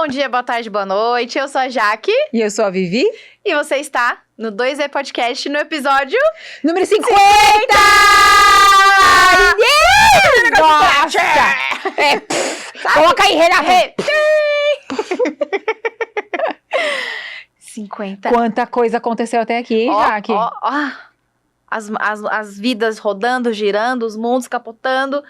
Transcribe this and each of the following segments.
Bom dia, boa tarde, boa noite. Eu sou a Jaque. E eu sou a Vivi. E você está no 2E Podcast no episódio... Número 50! Nossa! Coloca aí, Renata! 50. Quanta coisa aconteceu até aqui, Jaque. As vidas rodando, girando, os mundos capotando.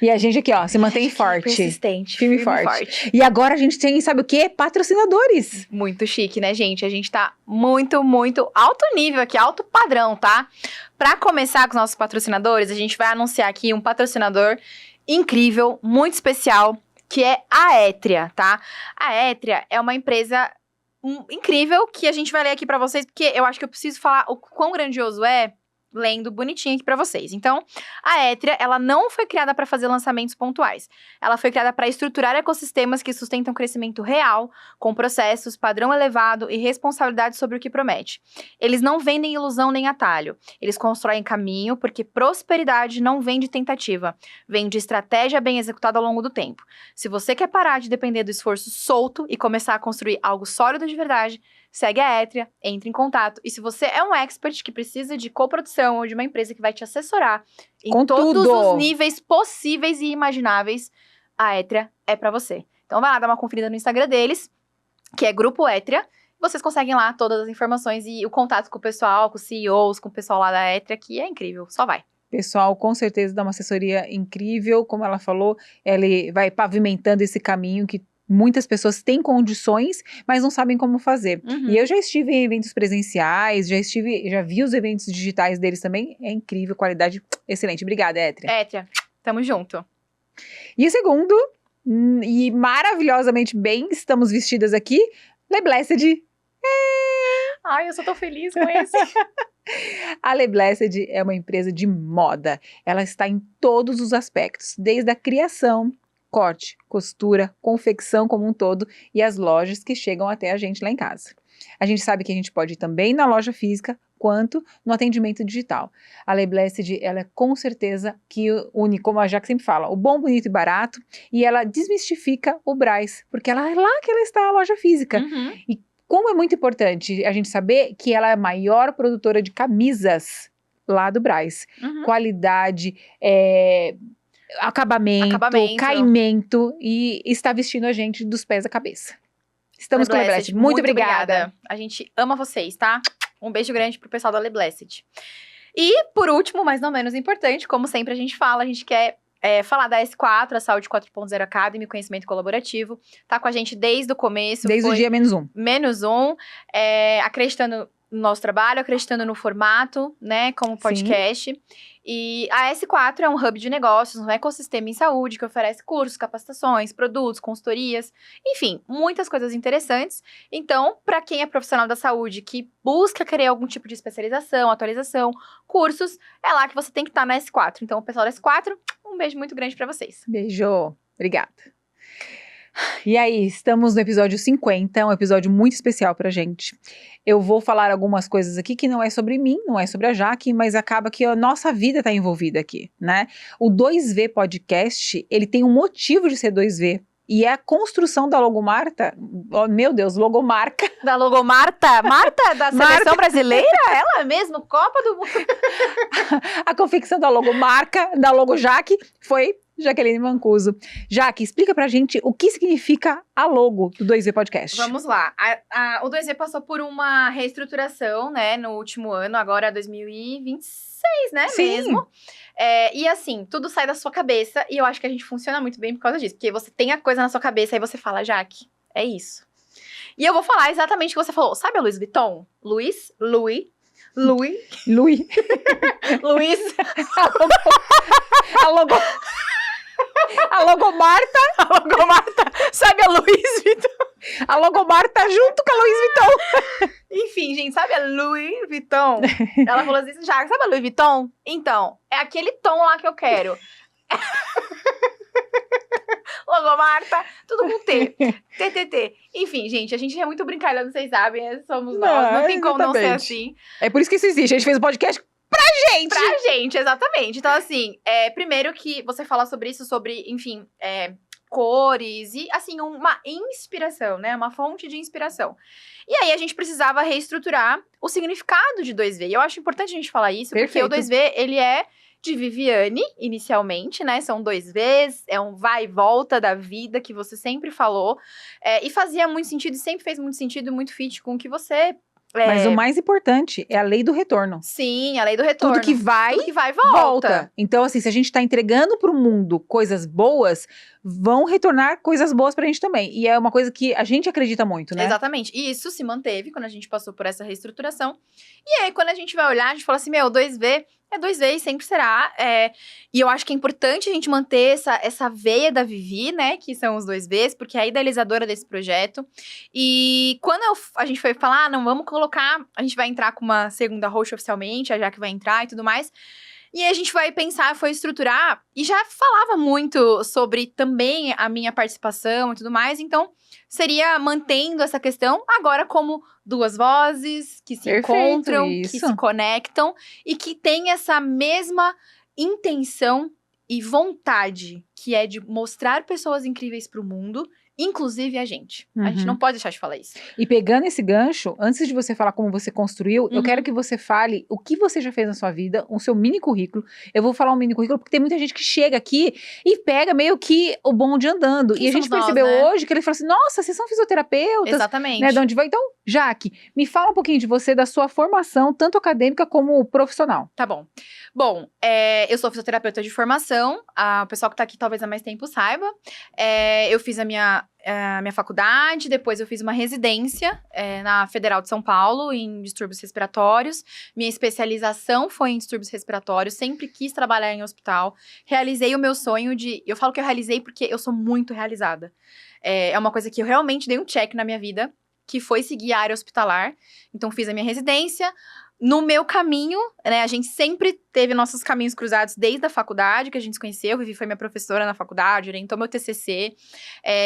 E a gente aqui, ó, se mantém forte. Persistente. Firme e forte. E agora a gente tem, sabe o quê? Patrocinadores. Muito chique, né, gente? A gente tá muito, muito alto nível aqui, alto padrão, tá? Pra começar com os nossos patrocinadores, a gente vai anunciar aqui um patrocinador incrível, muito especial, que é a Etria, tá? A Etria é uma empresa incrível que a gente vai ler aqui pra vocês, porque eu acho que eu preciso falar o quão grandioso é, lendo bonitinho aqui pra vocês. Então, a Etria, ela não foi criada para fazer lançamentos pontuais. Ela foi criada para estruturar ecossistemas que sustentam crescimento real, com processos, padrão elevado e responsabilidade sobre o que promete. Eles não vendem ilusão nem atalho. Eles constroem caminho, porque prosperidade não vem de tentativa, vem de estratégia bem executada ao longo do tempo. Se você quer parar de depender do esforço solto e começar a construir algo sólido de verdade, segue a Etria, entre em contato. E se você é um expert que precisa de coprodução ou de uma empresa que vai te assessorar em todos os níveis possíveis e imagináveis, a Etria é pra você. Então vai lá dar uma conferida no Instagram deles, que é Grupo Etria. Vocês conseguem lá todas as informações e o contato com o pessoal, com os CEOs, com o pessoal lá da Etria, que é incrível. Só vai. Pessoal, com certeza dá uma assessoria incrível. Como ela falou, ele vai pavimentando esse caminho que muitas pessoas têm condições, mas não sabem como fazer. E eu já estive em eventos presenciais, já vi os eventos digitais deles também. É incrível, qualidade excelente. Obrigada, Etria. Etria, tamo junto. E o segundo, e maravilhosamente bem, estamos vestidas aqui, Le Blessed. Ai, eu só tô feliz com esse. A Le Blessed é uma empresa de moda. Ela está em todos os aspectos, desde a criação, corte, costura, confecção como um todo e as lojas que chegam até a gente lá em casa. A gente sabe que a gente pode ir também na loja física, quanto no atendimento digital. A Le Blessed, ela é com certeza que une, como a Jaque sempre fala, o bom, bonito e barato, e ela desmistifica o Brás, porque ela é lá que ela está, a loja física. E como é muito importante a gente saber que ela é a maior produtora de camisas lá do Brás. Qualidade, acabamento, caimento, e está vestindo a gente dos pés à cabeça. Estamos com a Le Blessed. Muito obrigada. A gente ama vocês, tá? Um beijo grande pro pessoal da Le Blessed. E, por último, mas não menos importante, como sempre a gente fala, a gente quer falar da S4, a Saúde 4.0 Academy, conhecimento colaborativo. Tá com a gente desde o começo. Desde o dia -1. -1, acreditando no nosso trabalho, acreditando no formato, né, como podcast. Sim. E a S4 é um hub de negócios, um ecossistema em saúde que oferece cursos, capacitações, produtos, consultorias, enfim, muitas coisas interessantes. Então, para quem é profissional da saúde que busca querer algum tipo de especialização, atualização, cursos, é lá que você tem que estar na S4. Então, o pessoal da S4, um beijo muito grande para vocês. Beijo, obrigada. E aí, estamos no episódio 50, um episódio muito especial pra gente. Eu vou falar algumas coisas aqui que não é sobre mim, não é sobre a Jaque, mas acaba que a nossa vida tá envolvida aqui, né? O 2V Podcast, ele tem um motivo de ser 2V. E é a construção da logomarca, oh, meu Deus, logomarca. Da logomarca? Marta da seleção brasileira? Ela mesmo, Copa do Mundo. A confecção da logomarca, da logo Jaque, foi Jaqueline Mancuso. Jaque, explica pra gente o que significa a logo do 2V Podcast. Vamos lá. O 2V passou por uma reestruturação, né, no último ano, agora 2026, né, Sim. mesmo. E assim, tudo sai da sua cabeça e eu acho que a gente funciona muito bem por causa disso. Porque você tem a coisa na sua cabeça e você fala, Jaque, é isso. E eu vou falar exatamente o que você falou. Sabe a Louis Vuitton? Luiz? A logomarca. Sabe a Louis Vuitton? A logomarca junto com a Louis Vuitton. Enfim, gente, sabe a Louis Vuitton? Ela falou assim, já, sabe a Louis Vuitton? Então, é aquele tom lá que eu quero. Logomarca, tudo com T. TTT. Enfim, gente, a gente é muito brincalhona, vocês sabem, somos nós, não tem como não ser assim. É por isso que isso existe, a gente fez um podcast pra gente! Pra gente, exatamente. Então, assim, primeiro que você fala sobre isso, sobre, enfim, cores e, assim, uma inspiração, né? Uma fonte de inspiração. E aí, a gente precisava reestruturar o significado de 2V. E eu acho importante a gente falar isso, Perfeito. porque o 2V, ele é de Viviane, inicialmente, né? São 2Vs, é um vai e volta da vida que você sempre falou. E fazia muito sentido, sempre fez muito sentido, muito fit com o que você... Mas o mais importante é a lei do retorno. Sim, a lei do retorno. Tudo que vai, volta. Então, assim, se a gente está entregando para o mundo coisas boas, vão retornar coisas boas pra gente também. E é uma coisa que a gente acredita muito, né? Exatamente. E isso se manteve quando a gente passou por essa reestruturação. E aí, quando a gente vai olhar, a gente fala assim, 2V é 2V e sempre será. E eu acho que é importante a gente manter essa veia da Vivi, né? Que são os 2Vs, porque é a idealizadora desse projeto. E quando a gente foi falar, não, vamos colocar... A gente vai entrar com uma segunda host oficialmente, a Jaque vai entrar e tudo mais. E aí a gente vai pensar, foi estruturar, e já falava muito sobre também a minha participação e tudo mais, então seria mantendo essa questão agora como duas vozes que se encontram, que se conectam e que tem essa mesma intenção e vontade, que é de mostrar pessoas incríveis para o mundo, inclusive a gente. A gente não pode deixar de falar isso. E pegando esse gancho, antes de você falar como você construiu, eu quero que você fale o que você já fez na sua vida, o seu mini currículo. Eu vou falar um mini currículo porque tem muita gente que chega aqui e pega meio que o bonde andando. Quem e a gente percebeu hoje que ele falou assim, nossa, vocês são fisioterapeutas. Exatamente. Né, de onde vai? Então, Jaque, me fala um pouquinho de você, da sua formação, tanto acadêmica como profissional. Tá bom. Bom, eu sou fisioterapeuta de formação. O pessoal que tá aqui talvez há mais tempo saiba. Eu fiz a minha faculdade, depois eu fiz uma residência na Federal de São Paulo, em distúrbios respiratórios. Minha especialização foi em distúrbios respiratórios, sempre quis trabalhar em hospital. Realizei o meu sonho de... Eu falo que eu realizei porque eu sou muito realizada. É uma coisa que eu realmente dei um check na minha vida, que foi seguir a área hospitalar. Então, fiz a minha residência. No meu caminho, né, a gente sempre teve nossos caminhos cruzados desde a faculdade, que a gente se conheceu. Vivi foi minha professora na faculdade, orientou meu TCC.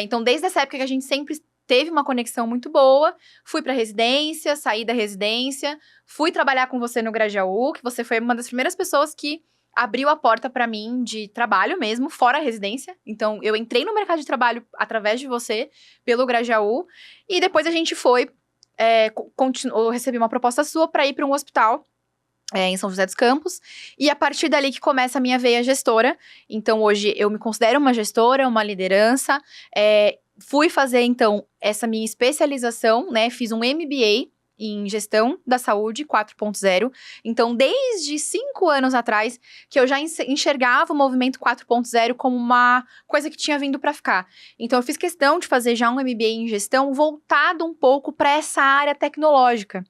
Então, desde essa época que a gente sempre teve uma conexão muito boa. Fui pra residência, saí da residência. Fui trabalhar com você no Grajaú, que você foi uma das primeiras pessoas que abriu a porta pra mim de trabalho mesmo, fora a residência. Então, eu entrei no mercado de trabalho através de você, pelo Grajaú. E depois a gente foi... eu recebi uma proposta sua para ir para um hospital em São José dos Campos, e a partir dali que começa a minha veia gestora. Então hoje eu me considero uma gestora, uma liderança. Fui fazer então essa minha especialização, né? Fiz um MBA em gestão da saúde 4.0. Então, desde 5 anos atrás, que eu já enxergava o movimento 4.0 como uma coisa que tinha vindo para ficar. Então, eu fiz questão de fazer já um MBA em gestão voltado um pouco para essa área tecnológica,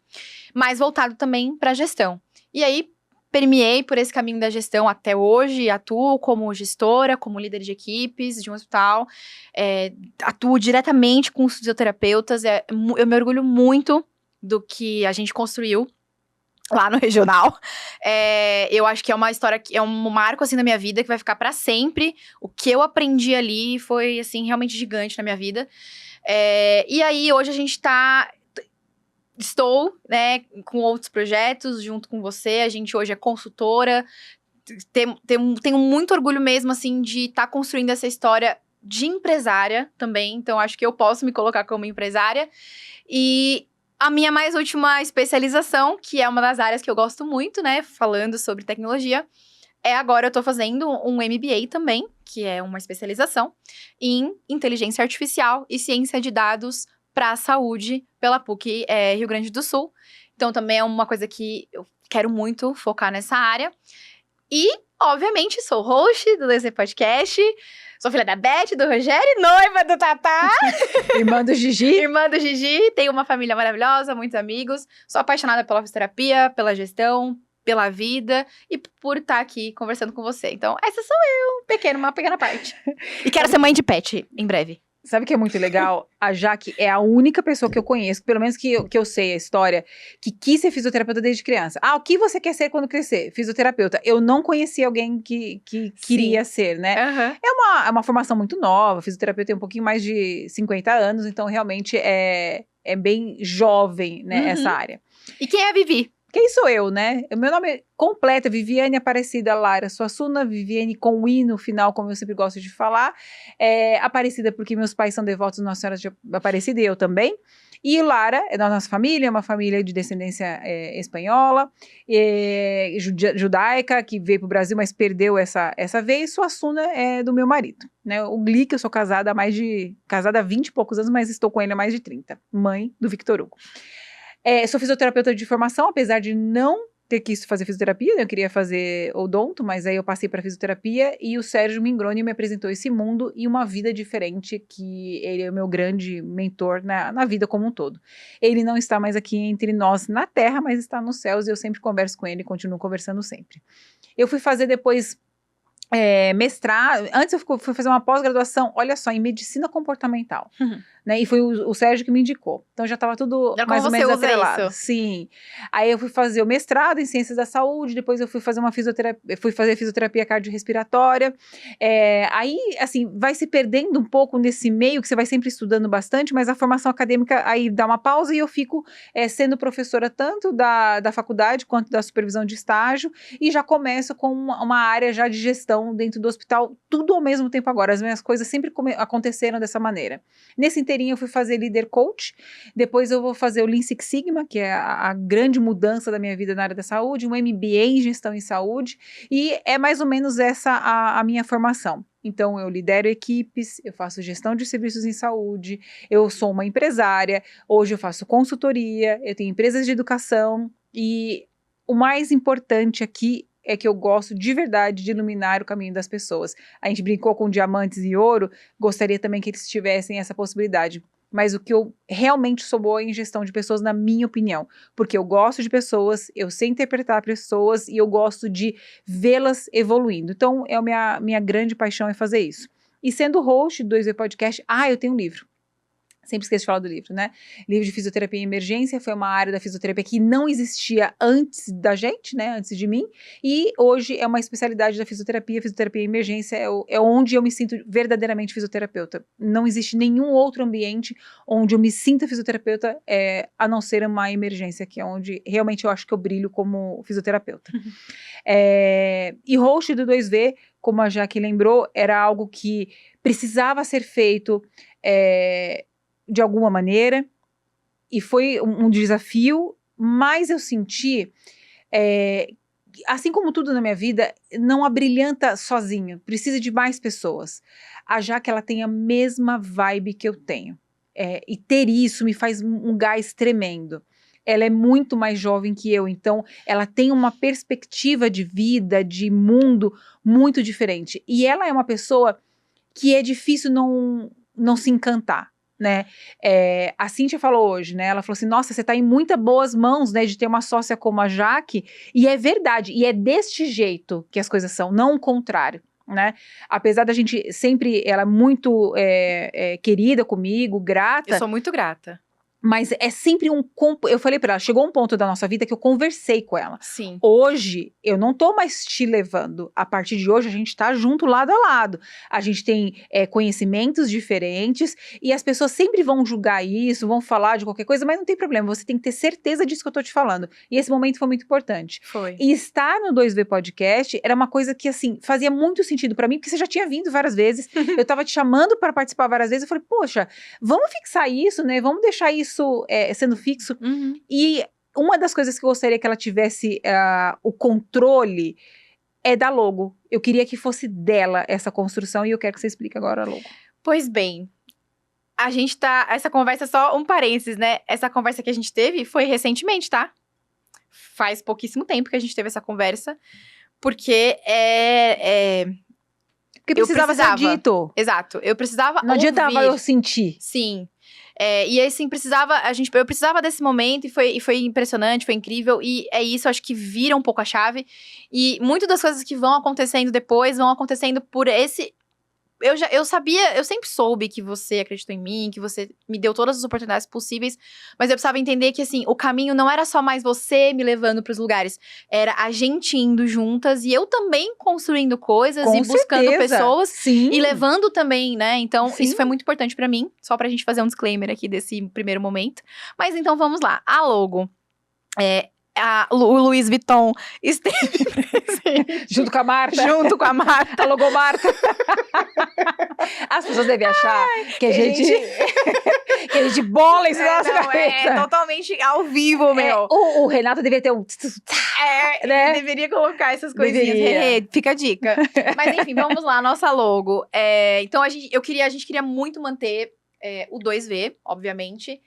mas voltado também para gestão. E aí, permeei por esse caminho da gestão até hoje, atuo como gestora, como líder de equipes de um hospital, atuo diretamente com os fisioterapeutas, eu me orgulho muito do que a gente construiu lá no regional. Eu acho que é uma história, é um marco, assim, na minha vida, que vai ficar pra sempre. O que eu aprendi ali foi, assim, realmente gigante na minha vida. E aí, hoje a gente estou, né, com outros projetos, junto com você. A gente hoje é consultora. Tenho muito orgulho mesmo, assim, de estar construindo essa história de empresária também. Então, acho que eu posso me colocar como empresária. E a minha mais última especialização, que é uma das áreas que eu gosto muito, né, falando sobre tecnologia, agora eu tô fazendo um MBA também, que é uma especialização em inteligência artificial e ciência de dados para a saúde pela PUC Rio Grande do Sul. Então, também é uma coisa que eu quero muito focar nessa área. E, obviamente, sou host do DC Podcast. Sou filha da Beth, do Rogério, noiva do Tatá. Irmã do Gigi. Irmã do Gigi. Tenho uma família maravilhosa, muitos amigos. Sou apaixonada pela fisioterapia, pela gestão, pela vida e por estar aqui conversando com você. Então, essa sou eu, uma pequena parte. E quero ser mãe de pet, em breve. Sabe o que é muito legal? A Jaque é a única pessoa que eu conheço, pelo menos que eu sei a história, que quis ser fisioterapeuta desde criança. O que você quer ser quando crescer? Fisioterapeuta. Eu não conhecia alguém que queria ser, né? É uma formação muito nova, fisioterapeuta tem um pouquinho mais de 50 anos, então realmente é bem jovem, né, essa área. E quem é a Vivi? Quem sou eu, né? O meu nome completo é Viviane Aparecida Lara Suassuna, Viviane com o I no final, como eu sempre gosto de falar. Aparecida porque meus pais são devotos de Nossa Senhora de Aparecida e eu também. E Lara é da nossa família, é uma família de descendência espanhola, judaica, que veio para o Brasil, mas perdeu essa vez. Suassuna é do meu marido, né? O Gli, que eu sou casada há 20 e poucos anos, mas estou com ele há mais de 30. Mãe do Victor Hugo. Sou fisioterapeuta de formação, apesar de não ter quis fazer fisioterapia, eu queria fazer odonto, mas aí eu passei para fisioterapia e o Sérgio Mingroni me apresentou esse mundo e uma vida diferente, que ele é o meu grande mentor na vida como um todo. Ele não está mais aqui entre nós na Terra, mas está nos céus e eu sempre converso com ele e continuo conversando sempre. Eu fui fazer depois mestrado, antes eu fui fazer uma pós-graduação, olha só, em medicina comportamental, né, e foi o Sérgio que me indicou, então já estava tudo mais ou menos atrelado. Isso? Sim, aí eu fui fazer o mestrado em ciências da saúde, depois eu fui fazer fisioterapia cardiorrespiratória, aí, assim, vai se perdendo um pouco nesse meio, que você vai sempre estudando bastante, mas a formação acadêmica aí dá uma pausa e eu fico sendo professora tanto da faculdade quanto da supervisão de estágio, e já começo com uma área já de gestão dentro do hospital, tudo ao mesmo tempo agora, as minhas coisas sempre aconteceram dessa maneira. Nesse inteirinho eu fui fazer Leader Coach, depois eu vou fazer o Lean Six Sigma, que é a grande mudança da minha vida na área da saúde, um MBA em gestão em saúde, e é mais ou menos essa a minha formação. Então, eu lidero equipes, eu faço gestão de serviços em saúde, eu sou uma empresária, hoje eu faço consultoria, eu tenho empresas de educação, e o mais importante aqui é que eu gosto de verdade de iluminar o caminho das pessoas. A gente brincou com diamantes e ouro, gostaria também que eles tivessem essa possibilidade. Mas o que eu realmente sou boa em gestão de pessoas, na minha opinião. Porque eu gosto de pessoas, eu sei interpretar pessoas e eu gosto de vê-las evoluindo. Então, minha grande paixão é fazer isso. E sendo host do 2V Podcast, eu tenho um livro. Sempre esqueço de falar do livro, né? Livro de fisioterapia em emergência, foi uma área da fisioterapia que não existia antes da gente, né? Antes de mim. E hoje é uma especialidade da fisioterapia. Fisioterapia em emergência é onde eu me sinto verdadeiramente fisioterapeuta. Não existe nenhum outro ambiente onde eu me sinta fisioterapeuta, a não ser uma emergência, que é onde realmente eu acho que eu brilho como fisioterapeuta. E host do 2V, como a Jaque lembrou, era algo que precisava ser feito de alguma maneira, e foi um desafio, mas eu senti, assim como tudo na minha vida, não abrilhanta sozinho, precisa de mais pessoas. A Jaque, ela tem a mesma vibe que eu tenho, e ter isso me faz um gás tremendo. Ela é muito mais jovem que eu, então ela tem uma perspectiva de vida, de mundo muito diferente, e ela é uma pessoa que é difícil não se encantar, né? A Cíntia falou hoje, né? Ela falou assim, nossa, você está em muitas boas mãos, né, de ter uma sócia como a Jaque, e é verdade, e é deste jeito que as coisas são, não o contrário, né? Apesar da gente sempre, ela é muito querida comigo, grata. Eu sou muito grata. Mas é sempre eu falei pra ela, chegou um ponto da nossa vida que eu conversei com ela. Sim. Hoje, eu não tô mais te levando. A partir de hoje, a gente tá junto lado a lado. A gente tem conhecimentos diferentes e as pessoas sempre vão julgar isso, vão falar de qualquer coisa, mas não tem problema, você tem que ter certeza disso que eu tô te falando. E esse momento foi muito importante. Foi. E estar no 2V Podcast era uma coisa que, assim, fazia muito sentido pra mim, porque você já tinha vindo várias vezes, eu tava te chamando para participar várias vezes, eu falei, poxa, vamos fixar isso, né, vamos deixar isso sendo fixo. Uhum. E uma das coisas que eu gostaria que ela tivesse o controle é da logo. Eu queria que fosse dela essa construção e eu quero que você explique agora a logo. Pois bem, a gente essa conversa, só um parênteses, né? Essa conversa que a gente teve foi recentemente, tá? Faz pouquíssimo tempo que a gente teve essa conversa, porque Porque precisava ser dito. Exato, eu precisava Não adiantava eu sentir. Sim. E aí, assim, eu precisava desse momento e foi impressionante, foi incrível. E é isso, acho que vira um pouco a chave. E muitas das coisas que vão acontecendo depois vão acontecendo por esse... Eu sabia, eu sempre soube que você acreditou em mim, que você me deu todas as oportunidades possíveis, mas eu precisava entender que, assim, o caminho não era só mais você me levando pros lugares, era a gente indo juntas e eu também construindo coisas Com e buscando certeza. pessoas. Sim. E levando também, né? Então, Sim. isso foi muito importante pra mim, só pra gente fazer um disclaimer aqui desse primeiro momento. Mas então, vamos lá. A logo. o Louis Vuitton esteve presente. Junto com a Marta. Junto com a Marta. A logomarca. As pessoas devem achar que a gente... que a gente bola isso na nossa cabeça. É totalmente ao vivo, meu. O Renato devia ter um... né? Deveria colocar essas coisinhas. Deveria. Fica a dica. Mas enfim, vamos lá, nossa logo. Então, a gente queria muito manter o 2V, obviamente.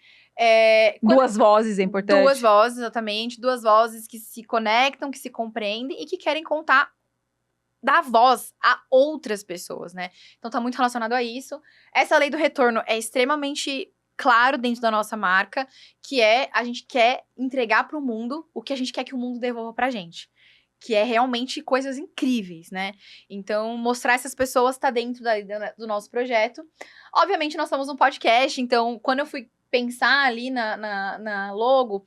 Duas vozes é importante. Duas vozes, exatamente. Duas vozes que se conectam, que se compreendem e que querem dar voz a outras pessoas, né? Então tá muito relacionado a isso. Essa lei do retorno é extremamente claro dentro da nossa marca, que a gente quer entregar para o mundo o que a gente quer que o mundo devolva pra gente. Que é realmente coisas incríveis, né? Então, mostrar essas pessoas tá dentro do nosso projeto. Obviamente, nós somos um podcast, então, quando eu fui pensar ali na logo,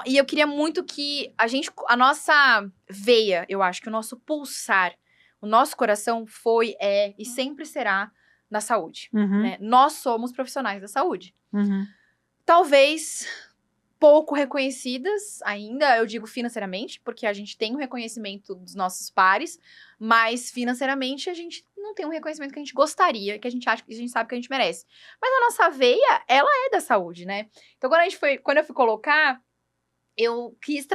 e eu queria muito que a nossa veia, eu acho que o nosso pulsar, o nosso coração e sempre será na saúde, né? Nós somos profissionais da saúde. Talvez pouco reconhecidas ainda, eu digo financeiramente, porque a gente tem o reconhecimento dos nossos pares, mas financeiramente a gente não tem um reconhecimento que a gente gostaria, que a gente acha que a gente sabe que a gente merece. Mas a nossa veia, ela é da saúde, né? Então, quando eu fui colocar, eu quis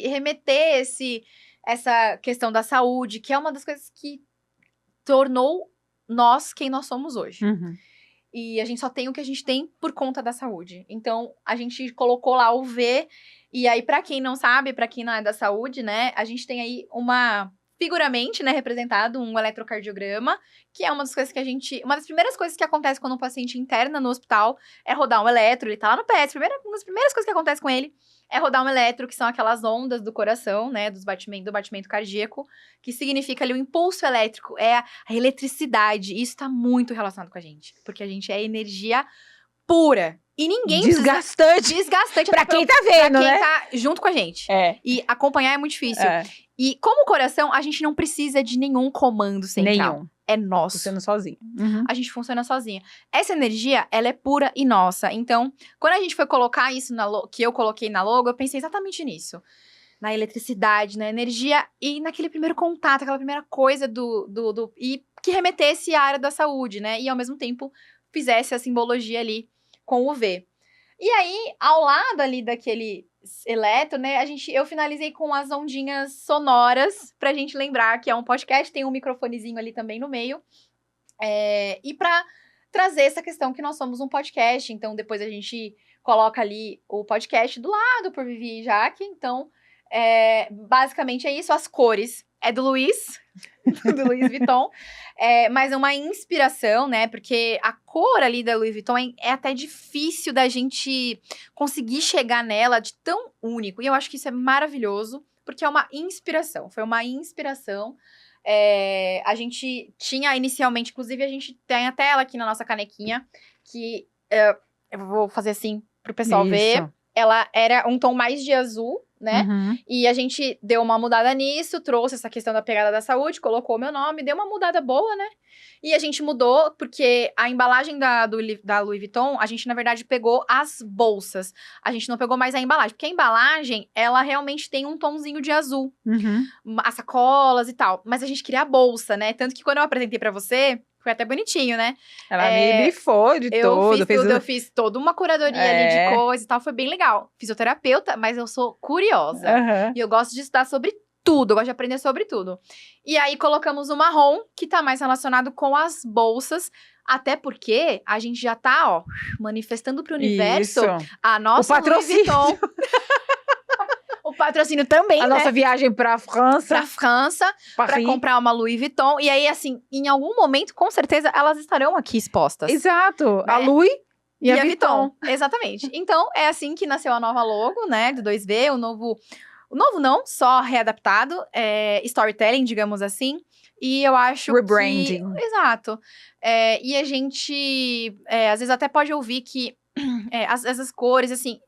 remeter essa questão da saúde, que é uma das coisas que tornou nós quem nós somos hoje. E a gente só tem o que a gente tem por conta da saúde. Então, a gente colocou lá o V. E aí, pra quem não sabe, pra quem não é da saúde, né? A gente tem aí figuramente, né, representado um eletrocardiograma, que é uma das coisas uma das primeiras coisas que acontece quando um paciente interna no hospital é rodar um eletro. Ele tá lá no PS. Uma das primeiras coisas que acontece com ele é rodar um eletro, que são aquelas ondas do coração, né, do batimento cardíaco, que significa ali o impulso elétrico, a eletricidade. Isso tá muito relacionado com a gente, porque a gente é energia pura. E ninguém Desgastante pra quem tá vendo, pra quem né? tá junto com a gente. E acompanhar é muito difícil. E como coração, a gente não precisa de nenhum comando central. Nenhum. É nosso. Funciona sozinho. A gente funciona sozinha. Essa energia, ela é pura e nossa. Então, quando a gente foi colocar isso que eu coloquei na logo, eu pensei exatamente nisso. Na eletricidade, na energia e naquele primeiro contato, aquela primeira coisa e que remetesse à área da saúde, né? E ao mesmo tempo fizesse a simbologia ali com o V. E aí, ao lado ali daquele eletro, né, eu finalizei com as ondinhas sonoras pra gente lembrar que é um podcast, tem um microfonezinho ali também no meio. E pra trazer essa questão que nós somos um podcast, então depois a gente coloca ali o podcast do lado por Vivi e Jaque. Então, basicamente é isso. As cores é do Louis Vuitton, mas é uma inspiração, né? Porque a cor ali da Louis Vuitton é até difícil da gente conseguir chegar nela de tão único. E eu acho que isso é maravilhoso, porque é uma inspiração. Foi uma inspiração. A gente tinha inicialmente, inclusive a gente tem até ela aqui na nossa canequinha, que eu vou fazer assim pro pessoal ver. Ela era um tom mais de azul, né? E a gente deu uma mudada nisso, trouxe essa questão da pegada da saúde, colocou o meu nome, deu uma mudada boa, né? E a gente mudou porque a embalagem da Louis Vuitton, a gente, na verdade, pegou as bolsas. A gente não pegou mais a embalagem, porque a embalagem, ela realmente tem um tomzinho de azul. As sacolas e tal. Mas a gente queria a bolsa, né? Tanto que quando eu apresentei pra você, foi até bonitinho, né? Ela me brifou de todo. Eu fiz toda uma curadoria ali de coisa e tal, foi bem legal. Fisioterapeuta, mas eu sou curiosa. E eu gosto de estudar sobre tudo, eu gosto de aprender sobre tudo. E aí colocamos o marrom, que tá mais relacionado com as bolsas, até porque a gente já tá, manifestando pro universo a nossa o patrocínio. Louis Vuitton. O patrocínio também, a né? nossa viagem pra França. Pra comprar uma Louis Vuitton. E aí, assim, em algum momento, com certeza, elas estarão aqui expostas. Exato. Né? A Louis e a Vuitton. Exatamente. Então, é assim que nasceu a nova logo, né? Do 2V, o novo não, só readaptado. Storytelling, digamos assim. E eu acho Rebranding. Exato. E a gente, às vezes, até pode ouvir que essas cores, assim...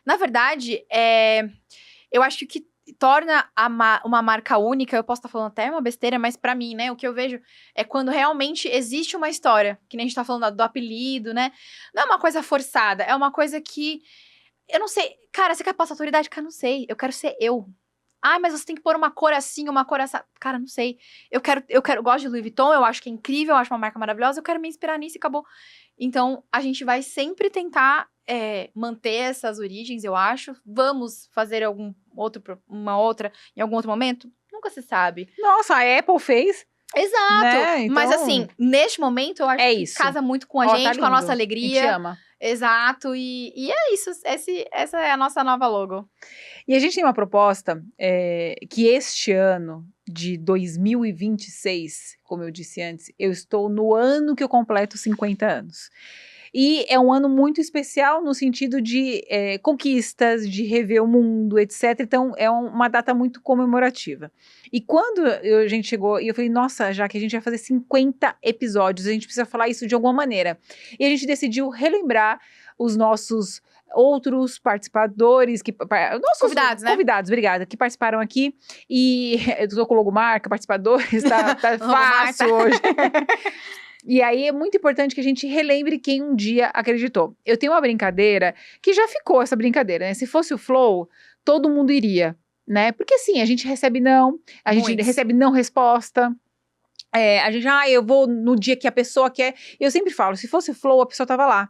Na verdade, eu acho que torna uma marca única, eu posso estar falando até uma besteira, mas pra mim, né, o que eu vejo é quando realmente existe uma história, que nem a gente tá falando do apelido, né? Não é uma coisa forçada, é uma coisa que eu não sei. Cara, você quer passar autoridade? Cara, não sei. Eu quero ser eu. Ai, mas você tem que pôr uma cor assim, uma cor essa. Cara, não sei. Eu gosto de Louis Vuitton, eu acho que é incrível, eu acho uma marca maravilhosa, eu quero me inspirar nisso e acabou. Então, a gente vai sempre tentar manter essas origens, eu acho. Vamos fazer uma outra em algum outro momento? Nunca se sabe. Nossa, a Apple fez. Exato. Né? Então, mas assim, neste momento, eu acho que isso. casa muito com a Ó, gente, tá com a lindo. nossa A gente alegria. ama. Exato. E é isso. Essa é a nossa nova logo. E a gente tem uma proposta que este ano de 2026, como eu disse antes, eu estou no ano que eu completo 50 anos. E é um ano muito especial no sentido de conquistas, de rever o mundo, etc. Então, é uma data muito comemorativa. E quando a gente chegou, e eu falei, nossa, já que a gente vai fazer 50 episódios, a gente precisa falar isso de alguma maneira. E a gente decidiu relembrar os nossos outros participadores, nossos Convidados, né? Convidados, obrigada, que participaram aqui. E eu tô com logomarca, participadores, tá fácil hoje. E aí é muito importante que a gente relembre quem um dia acreditou. Eu tenho uma brincadeira que já ficou essa brincadeira, né? Se fosse o Flow, todo mundo iria, né? Porque sim, a gente recebe não, a gente recebe não resposta. A gente, eu vou no dia que a pessoa quer. Eu sempre falo, se fosse o Flow, a pessoa tava lá.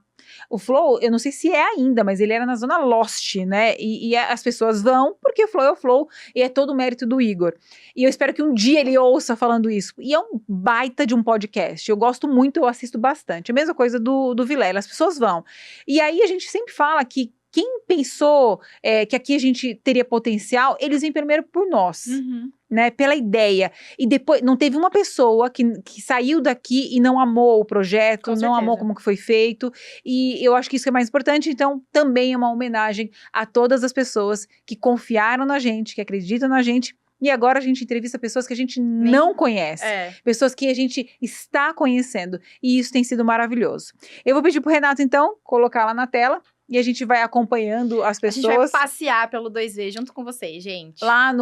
O Flow, eu não sei se é ainda, mas ele era na zona Lost, né? E as pessoas vão, porque o Flow é o Flow, e é todo o mérito do Igor. E eu espero que um dia ele ouça falando isso. E é um baita de um podcast. Eu gosto muito, eu assisto bastante. A mesma coisa do Vilela, as pessoas vão. E aí a gente sempre fala que quem pensou que aqui a gente teria potencial, eles vêm primeiro por nós. Uhum. Né, pela ideia, e depois não teve uma pessoa que saiu daqui e não amou o projeto, não amou como que foi feito, e eu acho que isso é mais importante. Então também é uma homenagem a todas as pessoas que confiaram na gente, que acreditam na gente, e agora a gente entrevista pessoas que a gente não conhece, pessoas que a gente está conhecendo, e isso tem sido maravilhoso. Eu vou pedir pro Renato então, colocar lá na tela, e a gente vai acompanhando as pessoas. A gente vai passear pelo 2V junto com vocês, gente. Lá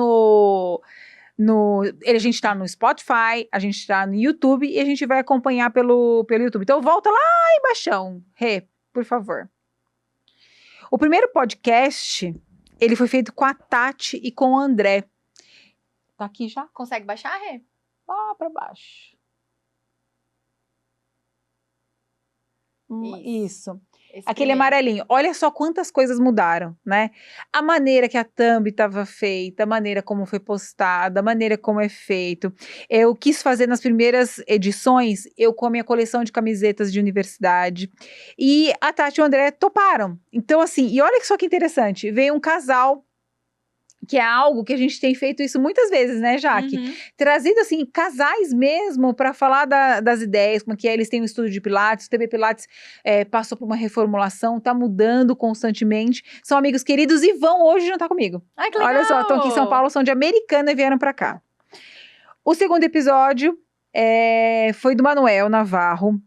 a gente tá no Spotify, a gente tá no YouTube e a gente vai acompanhar pelo YouTube. Então volta lá embaixo, Rê, por favor. O primeiro podcast, ele foi feito com a Tati e com o André. Tá aqui já? Consegue baixar, Rê? Lá pra baixo. Isso. Aquele amarelinho. Olha só quantas coisas mudaram, né? A maneira que a thumb estava feita, a maneira como foi postada, a maneira como é feito. Eu quis fazer nas primeiras edições, eu com a minha coleção de camisetas de universidade. E a Tati e o André toparam. Então, assim, e olha só que interessante, veio um casal, que é algo que a gente tem feito isso muitas vezes, né, Jaque? Uhum. Trazido, assim, casais mesmo para falar das ideias, como que eles têm um estúdio de Pilates, o TB Pilates passou por uma reformulação, tá mudando constantemente, são amigos queridos e vão hoje jantar comigo. Ai, que legal! Olha só, estão aqui em São Paulo, são de Americana e vieram para cá. O segundo episódio foi do Manuel Navarro,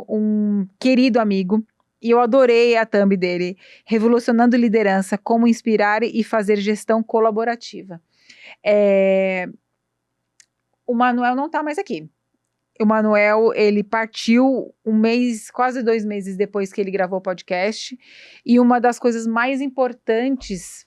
um querido amigo. E eu adorei a thumb dele, revolucionando liderança, como inspirar e fazer gestão colaborativa. O Manuel não está mais aqui. O Manuel, ele partiu quase 2 meses depois que ele gravou o podcast. E uma das coisas mais importantes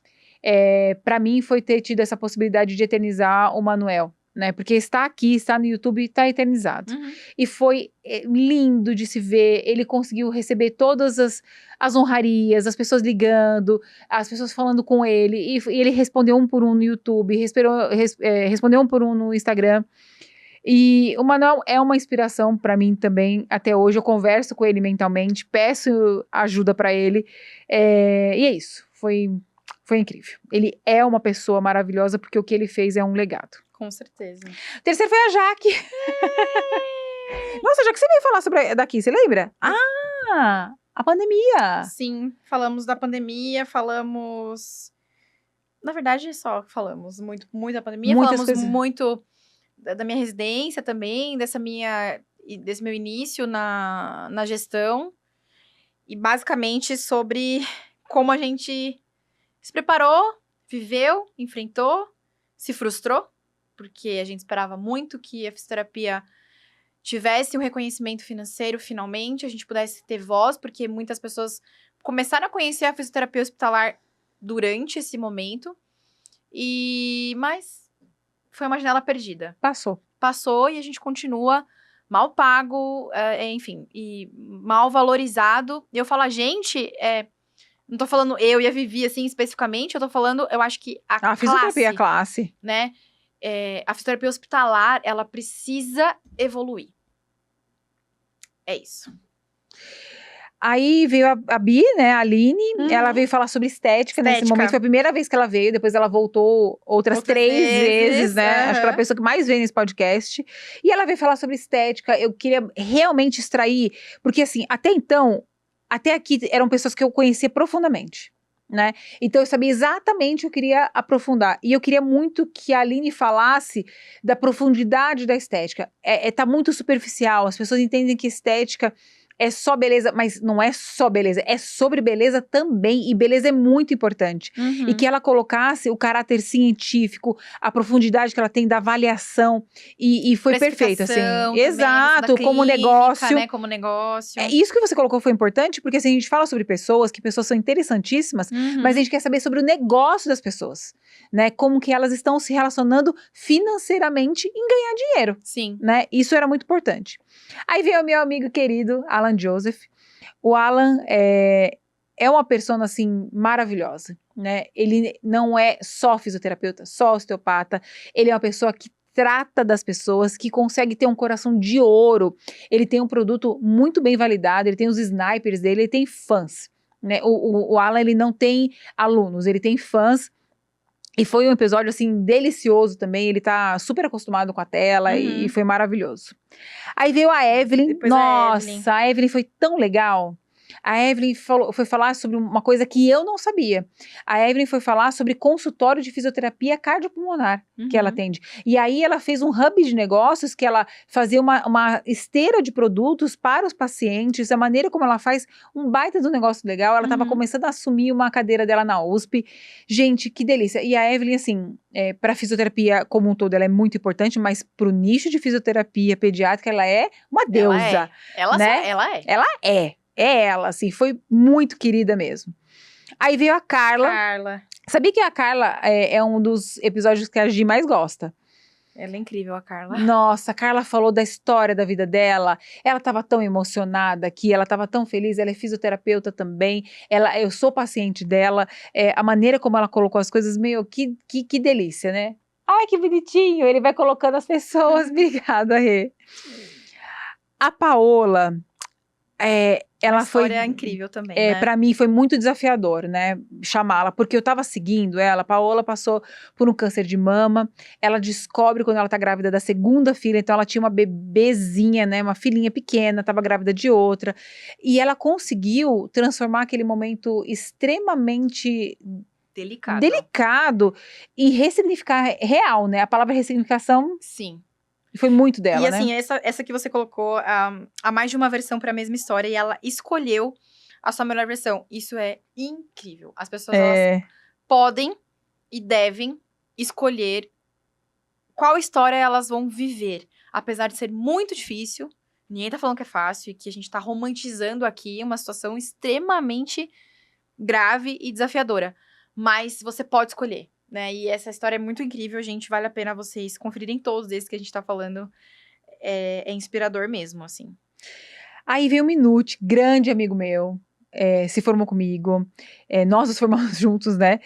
para mim foi ter tido essa possibilidade de eternizar o Manuel. Né, porque está aqui, está no YouTube, está eternizado. Uhum. E foi lindo de se ver, ele conseguiu receber todas as honrarias, as pessoas ligando, as pessoas falando com ele, e ele respondeu um por um no YouTube, respondeu um por um no Instagram. E o Manuel é uma inspiração para mim também, até hoje eu converso com ele mentalmente, peço ajuda para ele, e é isso, foi incrível. Ele é uma pessoa maravilhosa, porque o que ele fez é um legado. Com certeza. O terceiro foi a Jaque. Nossa, Jaque, você veio falar sobre daqui, você lembra? Ah, a pandemia. Sim, falamos da pandemia, falamos... Na verdade, só falamos muito da pandemia. Muitas falamos coisas. Muito da minha residência também, desse meu início na gestão. E basicamente sobre como a gente se preparou, viveu, enfrentou, se frustrou. Porque a gente esperava muito que a fisioterapia tivesse um reconhecimento financeiro, finalmente, a gente pudesse ter voz, porque muitas pessoas começaram a conhecer a fisioterapia hospitalar durante esse momento. Mas foi uma janela perdida. Passou e a gente continua mal pago, enfim, e mal valorizado. E eu falo, a gente, não tô falando eu e a Vivi, assim, especificamente, eu tô falando, eu acho que a fisioterapia classe, né? A fisioterapia hospitalar, ela precisa evoluir. É isso. Aí veio a Bi, né, a Aline, ela veio falar sobre estética nesse momento, foi a primeira vez que ela veio, depois ela voltou outras 3 vezes, né, acho que ela é a pessoa que mais veio nesse podcast, e ela veio falar sobre estética, eu queria realmente extrair, porque assim, até então, até aqui eram pessoas que eu conhecia profundamente, né, então eu sabia exatamente o que eu queria aprofundar, e eu queria muito que a Aline falasse da profundidade da estética, tá muito superficial, as pessoas entendem que estética é só beleza, mas não é só beleza, é sobre beleza também, e beleza é muito importante. E que ela colocasse o caráter científico, a profundidade que ela tem da avaliação, e foi perfeito, assim. Também, Exato, como clínica, negócio. Né, como negócio. Isso que você colocou foi importante, porque assim, a gente fala sobre pessoas, que pessoas são interessantíssimas, mas a gente quer saber sobre o negócio das pessoas, né? Como que elas estão se relacionando financeiramente em ganhar dinheiro. Sim. Né? Isso era muito importante. Aí veio o meu amigo querido, Alan Joseph. O Alan é uma pessoa, assim, maravilhosa, né? Ele não é só fisioterapeuta, só osteopata. Ele é uma pessoa que trata das pessoas, que consegue ter um coração de ouro. Ele tem um produto muito bem validado, ele tem os snipers dele, ele tem fãs, né? O Alan, ele não tem alunos, ele tem fãs. E foi um episódio, assim, delicioso também. Ele tá super acostumado com a tela e foi maravilhoso. Aí veio a Evelyn. Depois Nossa, a Evelyn foi tão legal. A Evelyn foi falar sobre uma coisa que eu não sabia. A Evelyn foi falar sobre consultório de fisioterapia cardiopulmonar que ela atende. E aí ela fez um hub de negócios que ela fazia uma esteira de produtos para os pacientes, a maneira como ela faz um baita do negócio legal. Ela estava começando a assumir uma cadeira dela na USP. Gente, que delícia. E a Evelyn, assim, para a fisioterapia como um todo, ela é muito importante, mas para o nicho de fisioterapia pediátrica, ela é uma deusa. Ela é. É ela, assim, foi muito querida mesmo. Aí veio a Carla. Sabia que a Carla é um dos episódios que a Gi mais gosta? Ela é incrível, a Carla. Nossa, a Carla falou da história da vida dela. Ela estava tão emocionada aqui, ela estava tão feliz. Ela é fisioterapeuta também. Eu sou paciente dela. A maneira como ela colocou as coisas, meio que delícia, né? Ai, que bonitinho. Ele vai colocando as pessoas. Obrigada, Rê. A Paola... ela foi incrível também, né? Pra mim foi muito desafiador, né, chamá-la, porque eu tava seguindo ela. A Paola passou por um câncer de mama, ela descobre quando ela tá grávida da segunda filha, então ela tinha uma bebezinha, né, uma filhinha pequena, tava grávida de outra, e ela conseguiu transformar aquele momento extremamente delicado em ressignificar real, né, a palavra ressignificação... Sim. Foi muito dela, né? E assim, né? essa que você colocou, há mais de uma versão para a mesma história, e ela escolheu a sua melhor versão. Isso é incrível. As pessoas, elas podem e devem escolher qual história elas vão viver. Apesar de ser muito difícil, ninguém tá falando que é fácil, e que a gente tá romantizando aqui uma situação extremamente grave e desafiadora. Mas você pode escolher. Né? E essa história é muito incrível, gente. Vale a pena vocês conferirem todos esses que a gente tá falando. É inspirador mesmo, assim. Aí veio o Minute, grande amigo meu. Se formou comigo. Nós nos formamos juntos, né?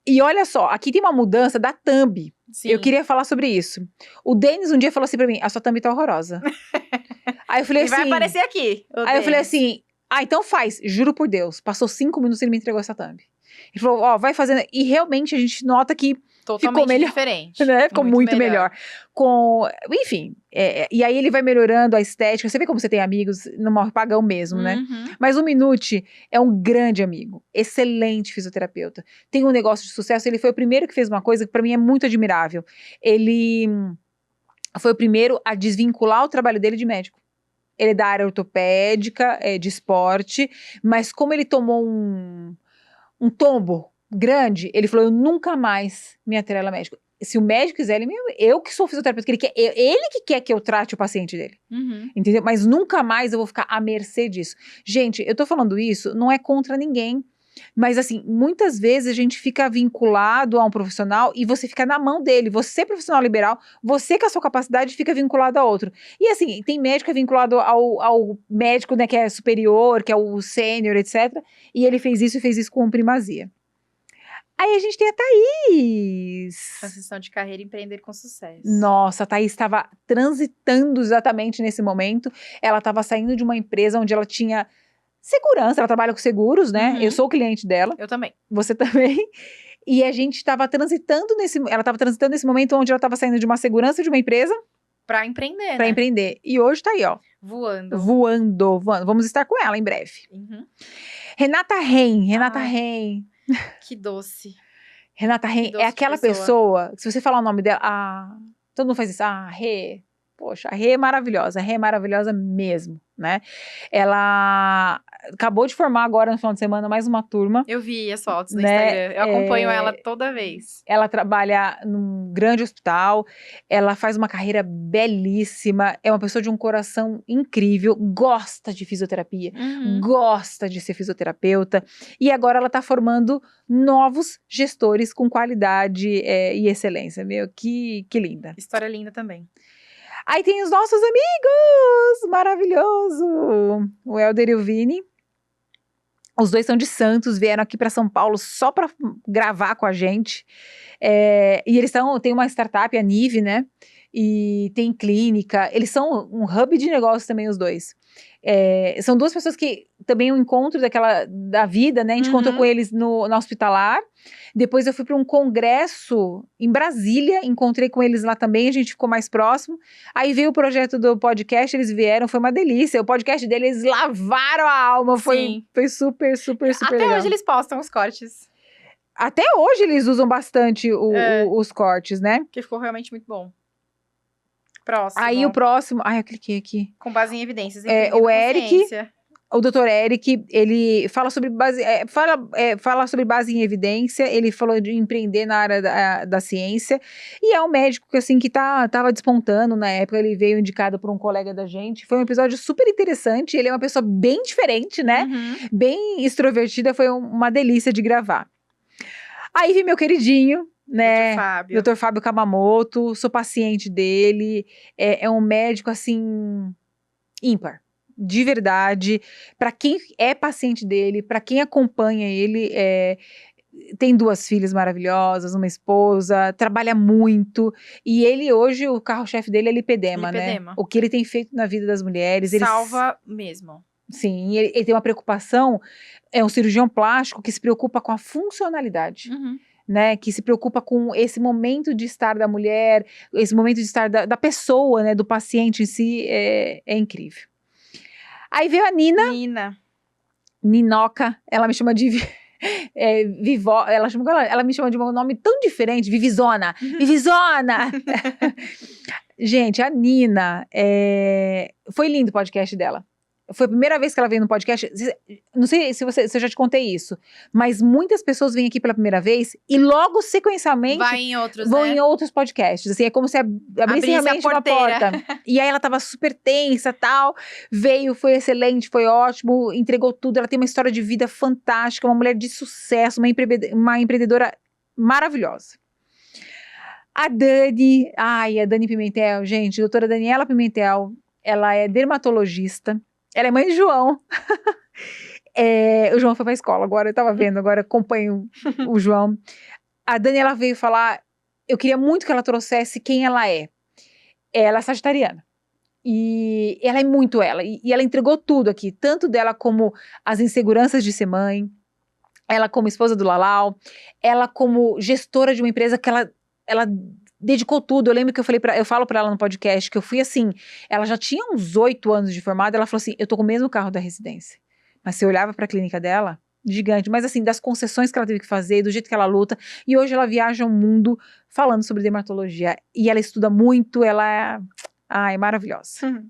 E olha só, aqui tem uma mudança da thumb. Sim. Eu queria falar sobre isso. O Denis um dia falou assim pra mim: a sua thumb tá horrorosa. Aí eu falei assim... vai aparecer aqui. Aí eu falei assim: então faz. Juro por Deus. Passou 5 minutos e ele me entregou essa thumb. Ele falou, vai fazendo. E realmente a gente nota que totalmente ficou melhor, diferente. Né? Ficou muito melhor. Enfim, e aí ele vai melhorando a estética. Você vê como você tem amigos no apagão mesmo, né? Mas o Minute é um grande amigo. Excelente fisioterapeuta. Tem um negócio de sucesso. Ele foi o primeiro que fez uma coisa que pra mim é muito admirável. Ele foi o primeiro a desvincular o trabalho dele de médico. Ele é da área ortopédica, de esporte. Mas como ele tomou um tombo grande, ele falou, eu nunca mais me atrelo a médico. se o médico quiser, eu que sou fisioterapeuta, ele que quer que eu trate o paciente dele. Entendeu? Mas nunca mais eu vou ficar à mercê disso. Gente, eu tô falando isso, não é contra ninguém. Mas assim, muitas vezes a gente fica vinculado a um profissional e você fica na mão dele. Você, profissional liberal, você com a sua capacidade fica vinculado a outro. E assim, tem médico que é vinculado ao médico, né, que é superior, que é o sênior, etc. E ele fez isso com primazia. Aí a gente tem a Thaís. Transição de carreira e empreender com sucesso. Nossa, a Thaís estava transitando exatamente nesse momento. Ela estava saindo de uma empresa onde ela tinha segurança, ela trabalha com seguros, né? Eu sou cliente dela. Eu também. Você também. E a gente estava transitando ela estava transitando nesse momento onde ela estava saindo de uma segurança de uma empresa Pra empreender, para empreender. E hoje tá aí, ó. Voando. Voando. Vamos estar com ela em breve. Renata Ren. Que doce. Renata Ren é aquela pessoa, se você falar o nome dela, todo mundo faz isso, Rê. Poxa, a Rê é maravilhosa, mesmo, né? Ela acabou de formar agora no final de semana mais uma turma. Eu vi as fotos no né? Instagram, eu acompanho ela toda vez. Ela trabalha num grande hospital, ela faz uma carreira belíssima, é uma pessoa de um coração incrível, gosta de fisioterapia, gosta de ser fisioterapeuta, e agora ela tá formando novos gestores com qualidade e excelência, que linda. História linda também. Aí tem os nossos amigos, maravilhoso, o Helder e o Vini. Os dois são de Santos, vieram aqui para São Paulo só para gravar com a gente. E eles têm uma startup, a Nive, né? E tem clínica. Eles são um hub de negócios também, os dois. São duas pessoas que também um encontro da vida, né? A gente encontrou com eles na Hospitalar. Depois eu fui para um congresso em Brasília, encontrei com eles lá também, a gente ficou mais próximo. Aí veio o projeto do podcast, eles vieram, foi uma delícia. O podcast deles, eles lavaram a alma, foi super, super, super legal. Até hoje eles postam os cortes. Até hoje eles usam bastante os cortes, né? Que ficou realmente muito bom. Próximo. Aí o próximo... Ai, eu cliquei aqui. Com base em evidências. O Eric... O Dr. Eric, ele fala sobre fala sobre base em evidência, ele falou de empreender na área da ciência, e é um médico que, assim, que tava despontando na época, ele veio indicado por um colega da gente, foi um episódio super interessante, ele é uma pessoa bem diferente, né, bem extrovertida, foi uma delícia de gravar. Aí vem meu queridinho, né, Dr. Fábio Kamamoto, sou paciente dele, é um médico, assim, ímpar. De verdade, para quem é paciente dele, para quem acompanha ele, tem 2 filhas maravilhosas, uma esposa, trabalha muito, e ele hoje, o carro-chefe dele é lipedema, né? O que ele tem feito na vida das mulheres. Salva mesmo. Sim, ele tem uma preocupação, é um cirurgião plástico que se preocupa com a funcionalidade. Né, que se preocupa com esse momento de estar da mulher, esse momento de estar da pessoa, né, do paciente em si, é incrível. Aí veio a Ninoca, ela me chama de Vivó, ela me chama de um nome tão diferente, Vivizona. Gente, a Nina, foi lindo o podcast dela. Foi a primeira vez que ela veio no podcast. Não sei se eu já te contei isso, mas muitas pessoas vêm aqui pela primeira vez e logo sequencialmente vão em outros podcasts. Assim, é como se abrisse realmente uma porta. E aí ela tava super tensa, tal. Veio, foi excelente, foi ótimo, entregou tudo. Ela tem uma história de vida fantástica, uma mulher de sucesso, uma empreendedora maravilhosa. A Dani Pimentel, gente, doutora Daniela Pimentel, ela é dermatologista. Ela é mãe de João. O João foi pra escola, agora eu tava vendo, agora acompanho o João. A Dani, ela veio falar, eu queria muito que ela trouxesse quem ela é. Ela é sagitariana. E ela é muito ela. E ela entregou tudo aqui, tanto dela como as inseguranças de ser mãe, ela como esposa do Lalau, ela como gestora de uma empresa que ela dedicou tudo. Eu lembro que eu falo pra ela no podcast que eu fui assim, ela já tinha uns 8 anos de formada, ela falou assim, eu tô com o mesmo carro da residência. Mas você olhava pra clínica dela, gigante, mas assim, das concessões que ela teve que fazer, do jeito que ela luta, e hoje ela viaja o mundo falando sobre dermatologia, e ela estuda muito, ela é maravilhosa.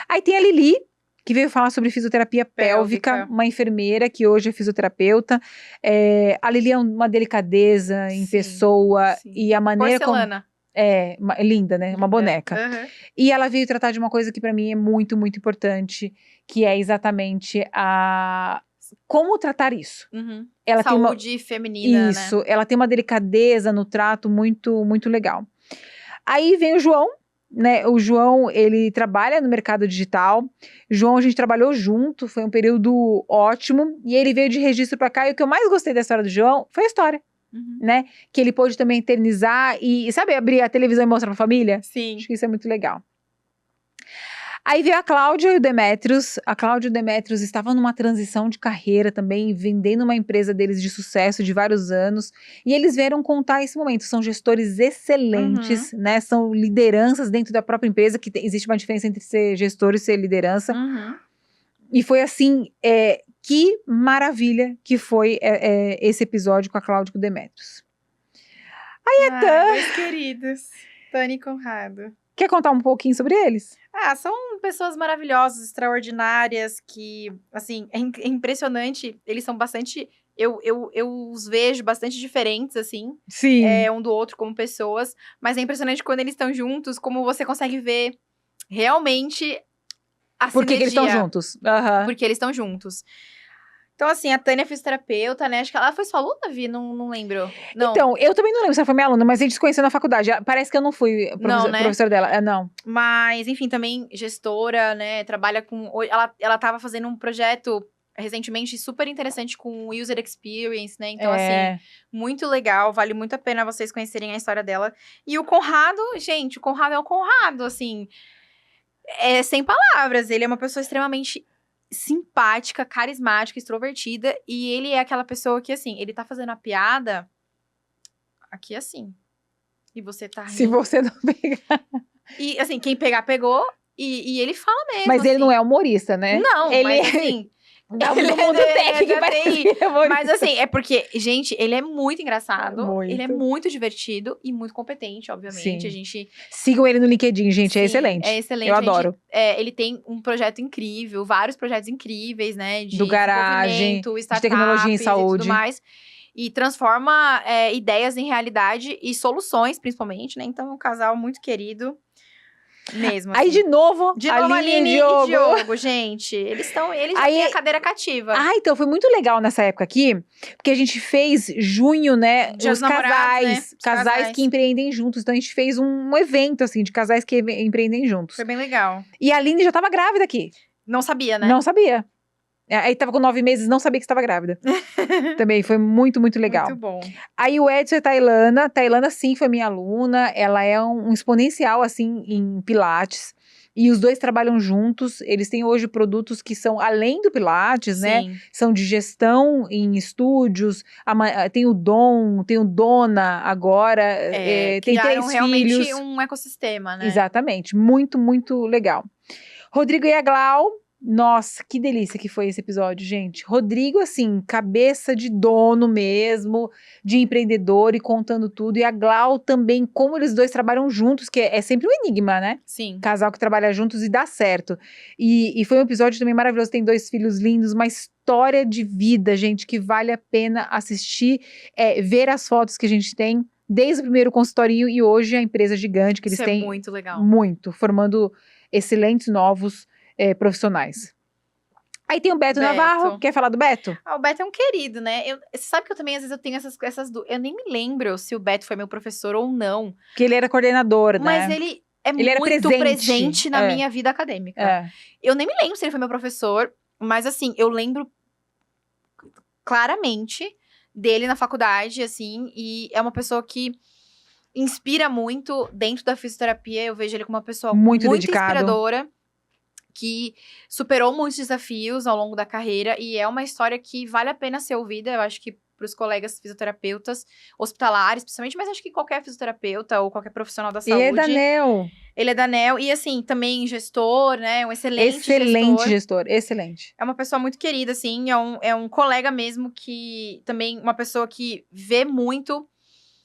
Aí tem a Lili, que veio falar sobre fisioterapia pélvica, uma enfermeira que hoje é fisioterapeuta. A Lili é uma delicadeza em pessoa e a maneira Porcelana. Linda, né? Uma boneca. Uhum. E ela veio tratar de uma coisa que pra mim é muito, muito importante, que é exatamente como tratar isso. Uhum. Ela Saúde feminina, isso, né? ela tem uma delicadeza no trato muito, muito legal. Aí vem o João, né? O João, ele trabalha no mercado digital. João, a gente trabalhou junto, foi um período ótimo. E ele veio de registro pra cá. E o que eu mais gostei da história do João foi a história. Uhum. Né? Que ele pôde também eternizar e, sabe, abrir a televisão e mostrar pra família? Sim. Acho que isso é muito legal. Aí veio a Cláudia e o Demetrios. A Cláudia e o Demetrios estavam numa transição de carreira também, vendendo uma empresa deles de sucesso de vários anos. E eles vieram contar esse momento. São gestores excelentes, né? São lideranças dentro da própria empresa, que existe uma diferença entre ser gestor e ser liderança. Uhum. E foi assim, que maravilha que foi esse episódio com a Cláudia e com o Demetrios. Aí dois queridos, Tânia e Conrado. Quer contar um pouquinho sobre eles? São pessoas maravilhosas, extraordinárias, que, assim, é impressionante. Eles são bastante... Eu os vejo bastante diferentes, assim. Sim. Um do outro como pessoas. Mas é impressionante quando eles estão juntos, como você consegue ver realmente a Por que eles estão juntos? Uhum. Porque eles estão juntos. Então, assim, a Tânia é fisioterapeuta, né? Acho que ela foi sua aluna, Vi? Não lembro. Não. Então, eu também não lembro se ela foi minha aluna, mas a gente se conheceu na faculdade. Parece que eu não fui professor dela. Não. Mas, enfim, também gestora, né? Trabalha com... Ela tava fazendo um projeto recentemente super interessante com User Experience, né? Então, assim, muito legal. Vale muito a pena vocês conhecerem a história dela. E o Conrado, gente, o Conrado é o Conrado, assim... sem palavras. Ele é uma pessoa extremamente simpática, carismática, extrovertida. E ele é aquela pessoa que, assim, ele tá fazendo a piada aqui assim. E você tá rindo. Se você não pegar. E, assim, quem pegar, pegou. E ele fala mesmo, Mas assim. ele não é humorista, né? Não, ele mas assim... Ele no mundo técnico, mas assim, é porque, gente, ele é muito engraçado. Muito. Ele é muito divertido e muito competente, obviamente. Sim. A gente... Sigam ele no LinkedIn, gente, é Sim, excelente. É excelente. Eu adoro. Ele tem um projeto incrível, vários projetos incríveis, né? De do garagem, de tecnologia em saúde. E tudo mais. E transforma ideias em realidade e soluções, principalmente, né? Então, é um casal muito querido. Mesmo, assim. Aí, de novo, Aline e Diogo, gente. Eles já têm a cadeira cativa. Então, foi muito legal nessa época aqui, porque a gente fez junho, né, os casais, né? Casais que empreendem juntos. Então, a gente fez um evento, assim, de casais que empreendem juntos. Foi bem legal. E a Aline já tava grávida aqui. Não sabia, né? Não sabia. Aí tava com 9 meses, não sabia que estava grávida. Também foi muito, muito legal. Muito bom. Aí o Edson e a Tailana. Tailana, sim, foi minha aluna. Ela é um exponencial, assim, em Pilates. E os dois trabalham juntos. Eles têm hoje produtos que são além do Pilates, sim. né? São de gestão em estúdios. Tem o Dom, tem o Dona agora. Tem 3 realmente filhos. Um ecossistema, né? Exatamente. Muito, muito legal. Rodrigo e a Glau. Nossa, que delícia que foi esse episódio, gente. Rodrigo, assim, cabeça de dono mesmo, de empreendedor e contando tudo. E a Glau também, como eles dois trabalham juntos, que é sempre um enigma, né? Sim. Casal que trabalha juntos e dá certo. E foi um episódio também maravilhoso. Tem 2 filhos lindos, uma história de vida, gente, que vale a pena assistir, ver as fotos que a gente tem. Desde o primeiro consultorio e hoje a empresa gigante que eles têm. É muito legal. Muito, formando excelentes novos profissionais. Aí tem o Beto Navarro. Quer falar do Beto? O Beto é um querido, né? Você sabe que eu também, às vezes, eu tenho essas eu nem me lembro se o Beto foi meu professor ou não. Porque ele era coordenador, mas né? Ele era muito presente na minha vida acadêmica. Eu nem me lembro se ele foi meu professor, mas assim, eu lembro claramente dele na faculdade, assim, e é uma pessoa que inspira muito dentro da fisioterapia. Eu vejo ele como uma pessoa muito inspiradora, que superou muitos desafios ao longo da carreira, e é uma história que vale a pena ser ouvida, eu acho que para os colegas fisioterapeutas, hospitalares, principalmente, mas acho que qualquer fisioterapeuta ou qualquer profissional da saúde. Ele é da NEL. Ele é da NEL, e assim, também gestor, né, um excelente gestor, excelente. É uma pessoa muito querida, assim, é um colega mesmo que, também, uma pessoa que vê muito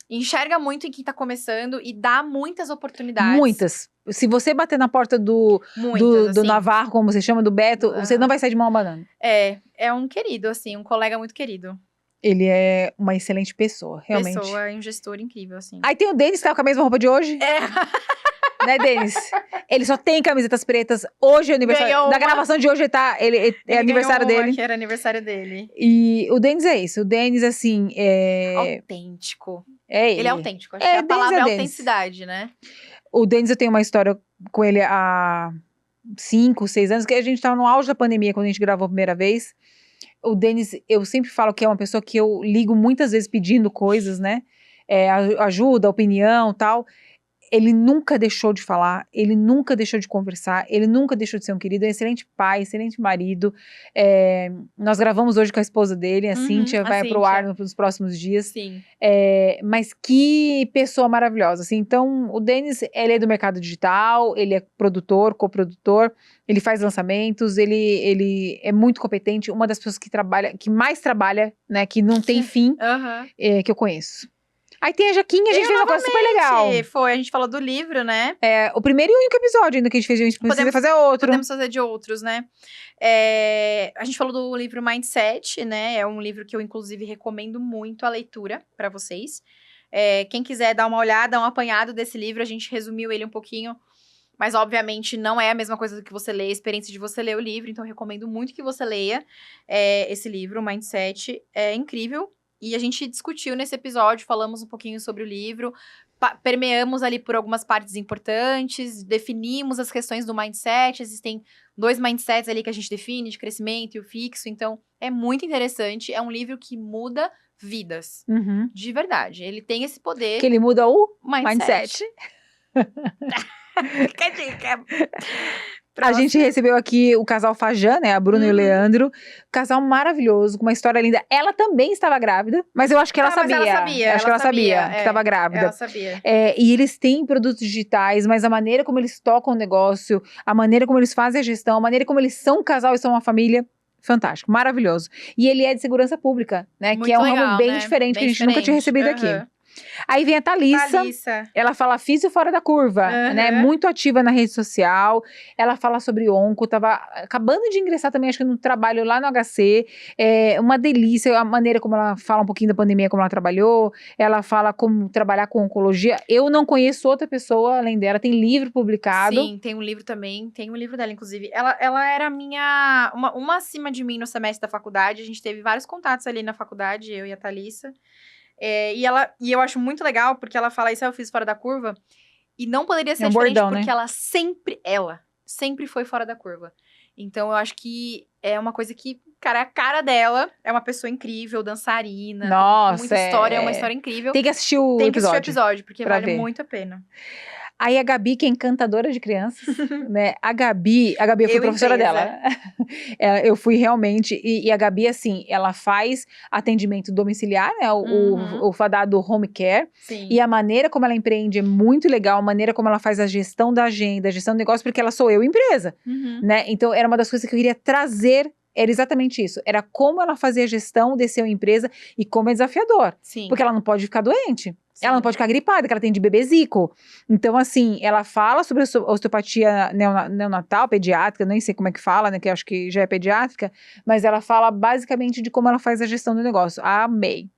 enxerga muito em quem tá começando e dá muitas oportunidades. Muitas. Se você bater na porta do Muitas, assim. Navarro, como você chama, do Beto, você não vai sair de mão abanando. É um querido, assim, um colega muito querido. Ele é uma excelente pessoa, realmente. Pessoa, um gestor incrível, assim. Aí tem o Denis, que tava com a mesma roupa de hoje. Né, Denis? Ele só tem camisetas pretas. Hoje é aniversário. Ganhou Da uma. gravação de hoje, ele é aniversário ganhou uma dele. que era aniversário dele. E o Denis é isso. O Denis, assim, Autêntico. é Ele é autêntico. Acho que a Denis palavra é Denis. autenticidade, né? O Denis, eu tenho uma história com ele há 5, 6 anos, que a gente tava no auge da pandemia, quando a gente gravou a primeira vez. O Denis, eu sempre falo que é uma pessoa que eu ligo muitas vezes pedindo coisas, né? Ajuda, opinião, tal. Ele nunca deixou de falar, ele nunca deixou de conversar, ele nunca deixou de ser um querido, é um excelente pai, excelente marido. Nós gravamos hoje com a esposa dele, a Cíntia, vai pro ar nos próximos dias. Sim. Mas que pessoa maravilhosa, assim. Então, o Denis, ele é do mercado digital, ele é produtor, coprodutor, ele faz lançamentos, ele é muito competente, uma das pessoas que mais trabalha, né, que não tem fim, que eu conheço. Aí tem a Jaquinha, a gente fez uma coisa super legal. Foi, a gente falou do livro, né? O primeiro e único episódio ainda que a gente fez, a gente precisa fazer outro. Podemos fazer de outros, né? A gente falou do livro Mindset, né? É um livro que eu, inclusive, recomendo muito a leitura pra vocês. Quem quiser dar uma olhada, um apanhado desse livro, a gente resumiu ele um pouquinho. Mas, obviamente, não é a mesma coisa do que você lê, a experiência de você ler o livro. Então, eu recomendo muito que você leia esse livro, Mindset. É incrível. E a gente discutiu nesse episódio, falamos um pouquinho sobre o livro, permeamos ali por algumas partes importantes, definimos as questões do mindset, existem 2 mindsets ali que a gente define, de crescimento e o fixo, então é muito interessante, é um livro que muda vidas, de verdade, ele tem esse poder. Que ele muda o mindset. Fica a dica. A gente recebeu aqui o casal Fajã, né? A Bruna e o Leandro. Casal maravilhoso, com uma história linda. Ela também estava grávida, mas eu acho que ela sabia. Mas ela sabia. Acho que ela sabia que estava grávida. Ela sabia. E eles têm produtos digitais, mas a maneira como eles tocam o negócio, a maneira como eles fazem a gestão, a maneira como eles são um casal e são uma família, fantástico, maravilhoso. E ele é de segurança pública, né? Muito que é um legal, ramo bem né? diferente, Bem que a gente nunca tinha recebido aqui. Aí vem a Thalissa. Ela fala físio fora da curva, né? Muito ativa na rede social. Ela fala sobre onco. Tava acabando de ingressar também, acho que no trabalho lá no HC. Uma delícia a maneira como ela fala um pouquinho da pandemia, como ela trabalhou. Ela fala como trabalhar com oncologia. Eu não conheço outra pessoa além dela. Tem livro publicado. Sim, tem um livro também. Tem um livro dela, inclusive. Ela era uma acima de mim no semestre da faculdade. A gente teve vários contatos ali na faculdade, eu e a Thalissa. E eu acho muito legal, porque ela fala isso, eu fiz fora da curva, e não poderia ser diferente, bordão, porque né? ela sempre foi fora da curva. Então, eu acho que é uma coisa que, cara, a cara dela é uma pessoa incrível, dançarina, nossa, muita história, é uma história incrível. Tem que assistir o episódio, porque vale muito a pena. Aí a Gabi, que é encantadora de crianças, né? A Gabi, eu fui professora dela. Eu fui realmente, e a Gabi, assim, ela faz atendimento domiciliar, né? O fadado home care. Sim. E a maneira como ela empreende é muito legal, a maneira como ela faz a gestão da agenda, a gestão do negócio, porque ela sou eu, empresa, né? Então, era uma das coisas que eu queria trazer. Era exatamente isso. Era como ela fazia a gestão de ser uma empresa e como é desafiador. Sim. Porque ela não pode ficar doente. Sim. Ela não pode ficar gripada, que ela tem de bebezico. Então, assim, ela fala sobre osteopatia neonatal, pediátrica, nem sei como é que fala, né, que eu acho que já é pediátrica, mas ela fala basicamente de como ela faz a gestão do negócio. Amei.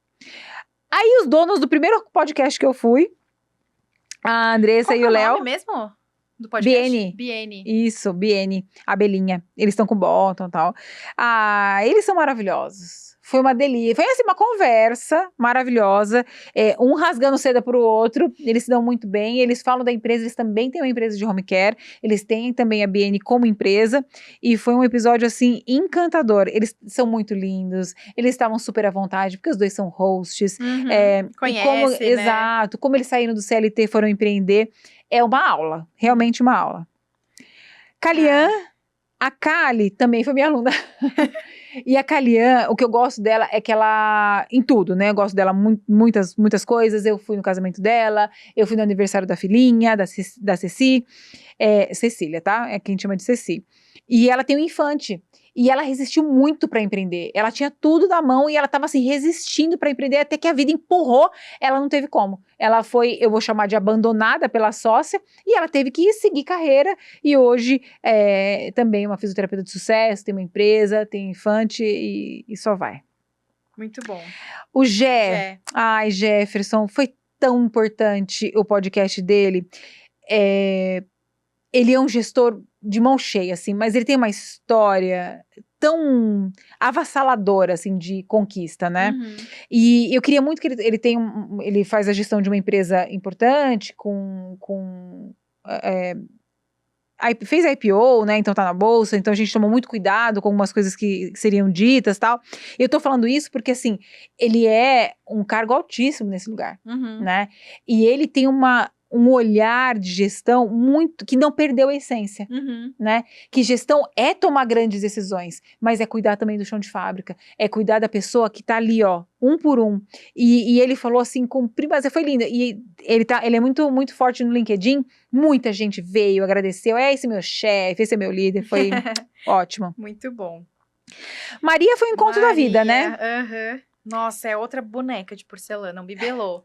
Aí, os donos do primeiro podcast que eu fui, a Andressa e o Léo. Qual é o nome mesmo do podcast? Biene. Isso, Biene, a Belinha. Eles estão com bottom e tal. Eles são maravilhosos. Foi uma delícia. Foi assim, uma conversa maravilhosa. Um rasgando seda pro outro. Eles se dão muito bem. Eles falam da empresa. Eles também têm uma empresa de home care. Eles têm também a BN como empresa. E foi um episódio, assim, encantador. Eles são muito lindos. Eles estavam super à vontade, porque os dois são hosts. Conhece, né? Exato. Como eles saíram do CLT e foram empreender. É uma aula. Realmente uma aula. Calian, a Kali também foi minha aluna. E a Calian, o que eu gosto dela é que ela, em tudo, né? Eu gosto dela muitas coisas. Eu fui no casamento dela, eu fui no aniversário da filhinha, da Ceci, Cecília, tá? É quem chama de Ceci. E ela tem um infante. E ela resistiu muito para empreender. Ela tinha tudo na mão e ela estava assim, resistindo para empreender, até que a vida empurrou, ela não teve como. Ela foi, eu vou chamar de abandonada pela sócia, e ela teve que seguir carreira, e hoje também uma fisioterapeuta de sucesso, tem uma empresa, tem infante e só vai. Muito bom. O ai, Jefferson, foi tão importante o podcast dele. Ele é um gestor de mão cheia, assim, mas ele tem uma história tão avassaladora, assim, de conquista, né? Uhum. E eu queria muito que ele faz a gestão de uma empresa importante, fez a IPO, né, então tá na bolsa, então a gente tomou muito cuidado com algumas coisas que seriam ditas e tal. Eu tô falando isso porque, assim, ele é um cargo altíssimo nesse lugar, né, e ele tem um olhar de gestão muito, que não perdeu a essência, né, que gestão é tomar grandes decisões, mas é cuidar também do chão de fábrica, é cuidar da pessoa que tá ali, ó, um por um, e ele falou assim, com primazia, foi lindo, e ele é muito, muito forte no LinkedIn, muita gente veio, agradeceu, esse é meu chefe, esse é meu líder, foi ótimo. Muito bom. Maria foi um encontro da vida, né? Nossa, é outra boneca de porcelana, um bibelô.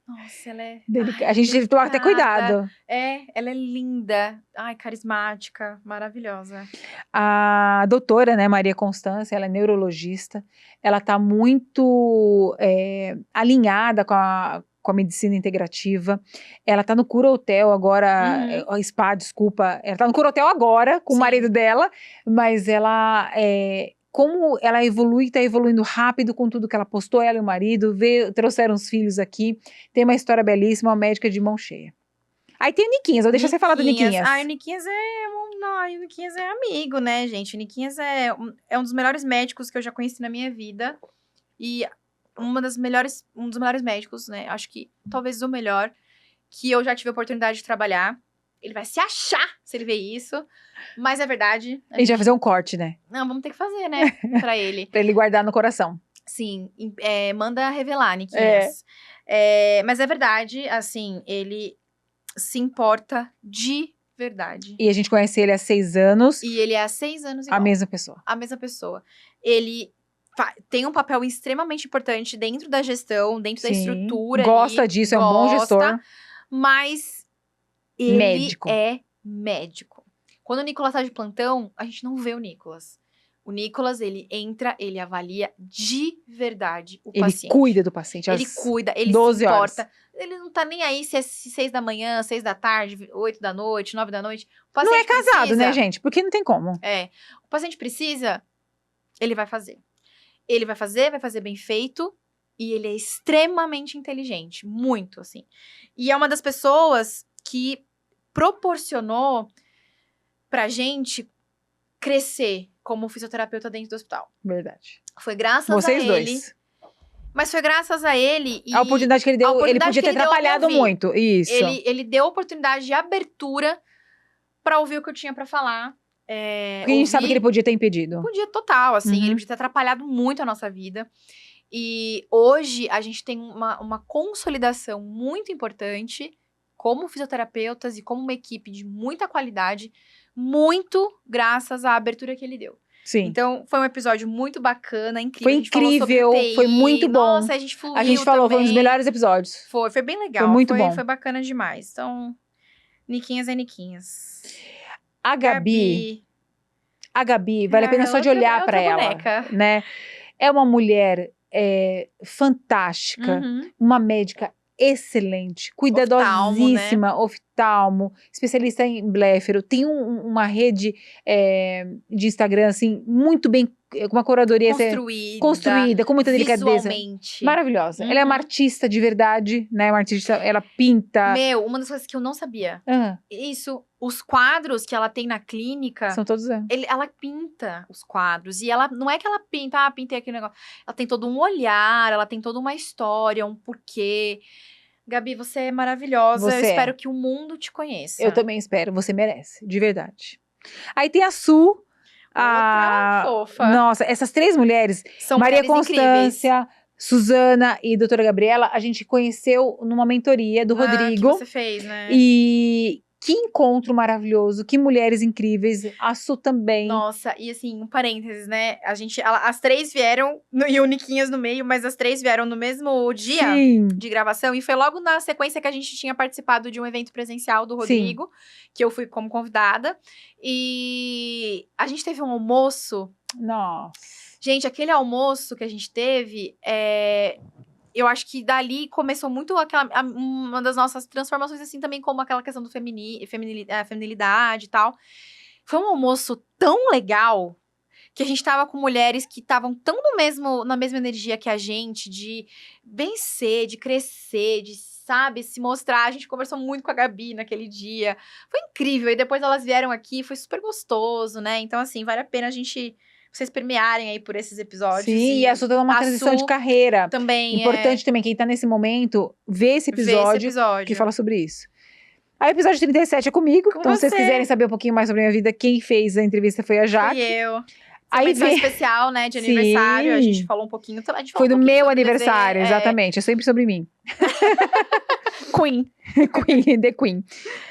Nossa, ela é... A gente teve que tomar até cuidado. Ela é linda. Ai, carismática, maravilhosa. A doutora, né, Maria Constância, ela é neurologista. Ela tá muito alinhada com a medicina integrativa. Ela tá no Cura Hotel agora, Spa, desculpa. Ela tá no Cura Hotel agora, com o marido dela, mas ela como ela tá evoluindo rápido com tudo que ela postou, ela e o marido, trouxeram os filhos aqui, tem uma história belíssima, uma médica de mão cheia. Aí tem o Niquinhas, vou deixar você falar do Niquinhas. O Niquinhas o Niquinhas é amigo, né, gente? O Niquinhas é um dos melhores médicos que eu já conheci na minha vida, e um dos melhores médicos, né, acho que talvez o melhor, que eu já tive a oportunidade de trabalhar. Ele vai se achar se ele ver isso, mas é verdade. A gente vai fazer um corte, né? Não, vamos ter que fazer, né? Pra ele. Pra ele guardar no coração. Sim, manda revelar, Niquinhas. Mas é verdade, assim, ele se importa de verdade. E a gente conhece ele há 6 anos. E ele é há 6 anos igual. A mesma pessoa. A mesma pessoa. Ele tem um papel extremamente importante dentro da gestão, dentro da estrutura. Gosta disso, é um bom gestor. Mas ele é médico. Quando o Nicolas tá de plantão, a gente não vê o Nicolas. O Nicolas, ele entra, ele avalia de verdade o paciente. Ele cuida do paciente. Ele cuida, ele se importa. Ele não tá nem aí se é 6 da manhã, 6 da tarde, 8 da noite, 9 da noite. O paciente não é casado, precisa, né, gente? Porque não tem como. O paciente precisa, ele vai fazer. Ele vai fazer bem feito. E ele é extremamente inteligente. Muito, assim. E é uma das pessoas que proporcionou pra gente crescer como fisioterapeuta dentro do hospital. Verdade. Foi graças a ele. Vocês dois. Mas foi graças a ele e a oportunidade que ele deu, ele podia ter atrapalhado muito. Isso. Ele deu a oportunidade de abertura pra ouvir o que eu tinha pra falar. Porque a gente sabe que ele podia ter impedido. Podia total, assim. Ele podia ter atrapalhado muito a nossa vida. E hoje a gente tem uma consolidação muito importante como fisioterapeutas e como uma equipe de muita qualidade, muito graças à abertura que ele deu. Sim. Então, foi um episódio muito bacana, incrível. Foi incrível, foi muito bom. Nossa, a gente fluiu A gente falou, também. foi um dos melhores episódios. Foi bem legal. Foi muito bom. Foi bacana demais. Então, Niquinhas é Niquinhas. A Gabi, vale a pena só de olhar pra ela, né? É uma mulher fantástica, uma médica excelente, cuidadosíssima, oftalmo, especialista em blefero, tem uma rede de Instagram, assim, muito bem, com uma curadoria construída, com muita delicadeza, maravilhosa. Ela é uma artista de verdade, né, uma artista, ela pinta. Uma das coisas que eu não sabia, os quadros que ela tem na clínica, são todos ela pinta os quadros, e ela, não é que ela pinta, pintei aquele negócio, ela tem todo um olhar, ela tem toda uma história, um porquê. Gabi, você é maravilhosa, eu espero que o mundo te conheça. Eu também espero, você merece, de verdade. Aí tem a Su, outra fofa. Nossa, essas 3 mulheres, são Maria Constância, incríveis. Suzana e doutora Gabriela, a gente conheceu numa mentoria do Rodrigo. Que você fez, né? E Que encontro maravilhoso, que mulheres incríveis. A Su também. Nossa, e assim, um parênteses, né? As 3 vieram, e o Niquinhas no meio, mas as 3 vieram no mesmo dia Sim, de gravação. E foi logo na sequência que a gente tinha participado de um evento presencial do Rodrigo, que eu fui como convidada. E a gente teve um almoço. nossa. Gente, aquele almoço que a gente teve, eu acho que dali começou muito uma das nossas transformações, assim, também como aquela questão do feminilidade e tal. Foi um almoço tão legal que a gente tava com mulheres que estavam tão na mesma energia que a gente, de vencer, de crescer, de, sabe, se mostrar. A gente conversou muito com a Gabi naquele dia. Foi incrível. E depois elas vieram aqui, foi super gostoso, né? Então, assim, vale a pena vocês permearem aí por esses episódios. Sim, e a Su tá numa a transição de Su carreira. também Importante também, quem tá nesse momento, ver esse episódio que fala sobre isso. Aí o episódio 37 é comigo, Com então se vocês você. quiserem saber um pouquinho mais sobre a minha vida, quem fez a entrevista foi a Jaque. Fui eu. Aí Aí foi vê- especial, né, de Sim. aniversário. A gente falou um pouquinho. A gente falou Foi do um pouquinho meu sobre aniversário, desenho, exatamente. É sempre sobre mim. Queen. Queen, The Queen.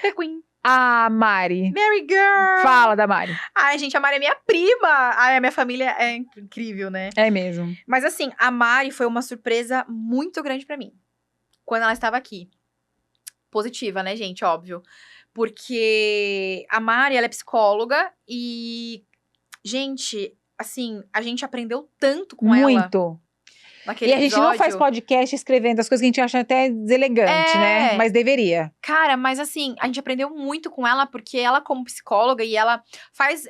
The Queen. A Mari. Mary Girl. Fala da Mari. Ai, gente, a Mari é minha prima. Ai, a minha família é incrível, né? É mesmo. Mas assim, a Mari foi uma surpresa muito grande pra mim. Quando ela estava aqui. Positiva, né, gente? Óbvio. Porque a Mari, ela é psicóloga e... Gente, assim, a gente aprendeu tanto com ela Muito. naquele E a gente não episódio. faz podcast escrevendo as coisas que a gente acha até deselegante, né? Mas deveria. Cara, mas assim, a gente aprendeu muito com ela, porque ela, como psicóloga, e ela faz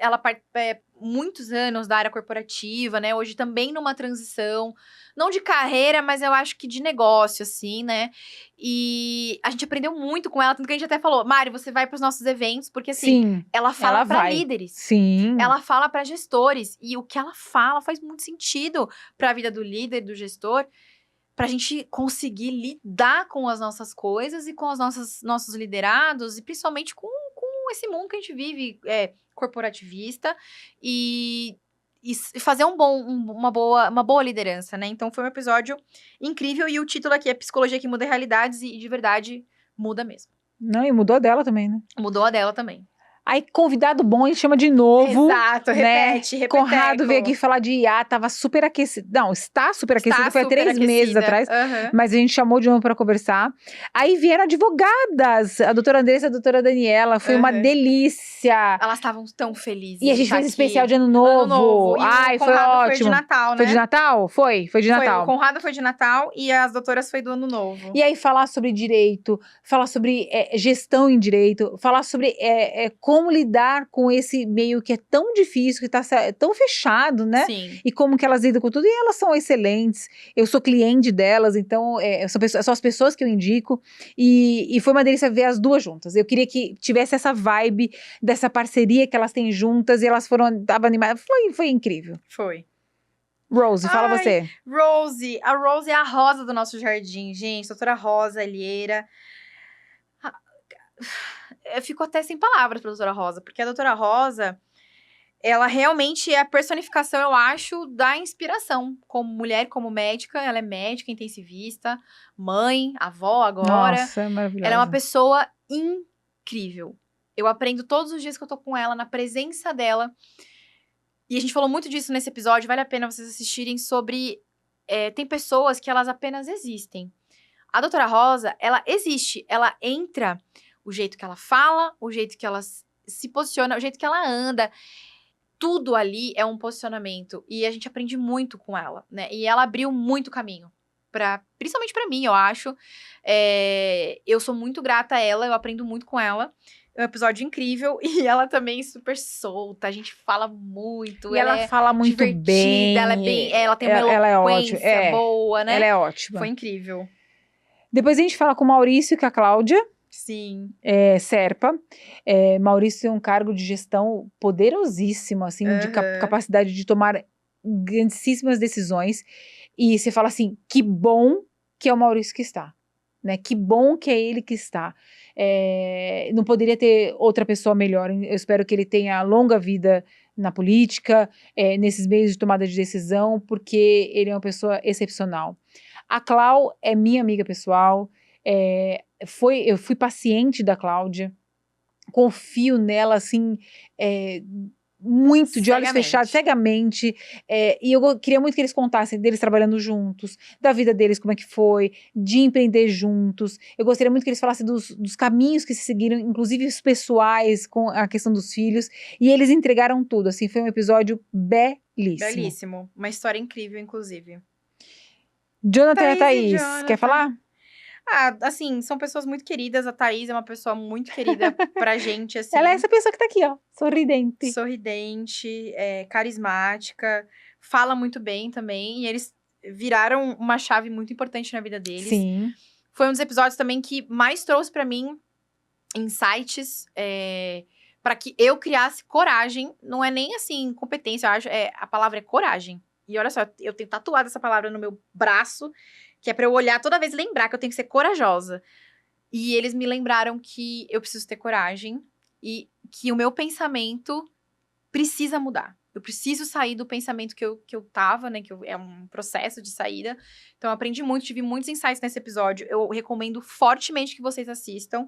muitos anos da área corporativa, né? Hoje também numa transição, não de carreira, mas eu acho que de negócio, assim, né? E a gente aprendeu muito com ela, tanto que a gente até falou, Mari, você vai pros nossos eventos, porque assim, Sim. ela fala ela pra vai. líderes. Sim. Ela fala para gestores. E o que ela fala faz muito sentido para a vida do líder, do gestor, para a gente conseguir lidar com as nossas coisas e com os nossos liderados, e principalmente com esse mundo que a gente vive corporativista e fazer uma boa liderança, né? Então foi um episódio incrível e o título aqui é Psicologia que Muda Realidades e de verdade muda mesmo. Não, e mudou a dela também, né? Mudou a dela também. Aí, convidado bom, a gente chama de novo. Exato, né? repete. Conrado veio aqui falar de IA, tava super aquecido. Não, está super aquecido, foi há 3 meses atrás. Uhum. Mas a gente chamou de novo para conversar. Aí vieram advogadas, a doutora Andressa e a doutora Daniela, foi uma delícia. Elas estavam tão felizes. E a gente fez especial de Ano Novo. E Ai, o foi Conrado ótimo. Foi de Natal, né? Foi de Natal? Foi de Natal. O Conrado foi de Natal e as doutoras foi do Ano Novo. E aí falar sobre direito, falar sobre gestão em direito, falar sobre como lidar com esse meio que é tão difícil, que tá tão fechado, né? Sim. E como que elas lidam com tudo. E elas são excelentes. Eu sou cliente delas, então são as pessoas que eu indico. E foi uma delícia ver as duas juntas. Eu queria que tivesse essa vibe dessa parceria que elas têm juntas e elas estavam animadas. Foi incrível. Foi. Rose, fala você. Rose. A Rose é a rosa do nosso jardim, gente. Doutora Rosa Alheira. Eu fico até sem palavras pra doutora Rosa, porque a doutora Rosa, ela realmente é a personificação, eu acho, da inspiração. Como mulher, como médica, ela é médica, intensivista, mãe, avó agora. Nossa, é maravilhosa. Ela é uma pessoa incrível. Eu aprendo todos os dias que eu tô com ela, na presença dela. E a gente falou muito disso nesse episódio, vale a pena vocês assistirem sobre... tem pessoas que elas apenas existem. A doutora Rosa, ela existe, ela entra... O jeito que ela fala, o jeito que ela se posiciona, o jeito que ela anda. Tudo ali é um posicionamento. E a gente aprende muito com ela, né? E ela abriu muito caminho. Principalmente pra mim, eu acho. Eu sou muito grata a ela, eu aprendo muito com ela. É um episódio incrível. E ela também super solta, a gente fala muito. E ela fala muito divertida, bem. Ela tem uma eloquência boa, né? Ela é ótima. Foi incrível. Depois a gente fala com o Maurício e com a Cláudia. Sim. Serpa. Maurício tem um cargo de gestão poderosíssimo, assim, de capacidade de tomar grandíssimas decisões. E você fala assim, que bom que é o Maurício que está. Né? Que bom que é ele que está. Não poderia ter outra pessoa melhor. Eu espero que ele tenha longa vida na política, nesses meios de tomada de decisão, porque ele é uma pessoa excepcional. A Clau é minha amiga pessoal. Eu fui paciente da Cláudia. confio nela, assim, muito, de olhos Cegamente. fechados, cegamente. E eu queria muito que eles contassem deles trabalhando juntos, da vida deles, como é que foi, de empreender juntos. Eu gostaria muito que eles falassem dos caminhos que se seguiram, inclusive os pessoais, com a questão dos filhos. E eles entregaram tudo, assim, foi um episódio belíssimo. Belíssimo. Uma história incrível, inclusive. Jonathan e a Thaís e Thaís, Jonathan. quer falar? Ah, assim, são pessoas muito queridas. A Thaís é uma pessoa muito querida pra gente, assim. Ela é essa pessoa que tá aqui, ó, sorridente. Sorridente, carismática, fala muito bem também. E eles viraram uma chave muito importante na vida deles. Sim. Foi um dos episódios também que mais trouxe pra mim insights para que eu criasse coragem. Não é nem assim competência, eu acho. A palavra é coragem. E olha só, eu tenho tatuado essa palavra no meu braço, que é pra eu olhar toda vez e lembrar que eu tenho que ser corajosa. E eles me lembraram que eu preciso ter coragem e que o meu pensamento precisa mudar. Eu preciso sair do pensamento que eu tava, né? É um processo de saída. Então, eu aprendi muito, tive muitos insights nesse episódio. Eu recomendo fortemente que vocês assistam.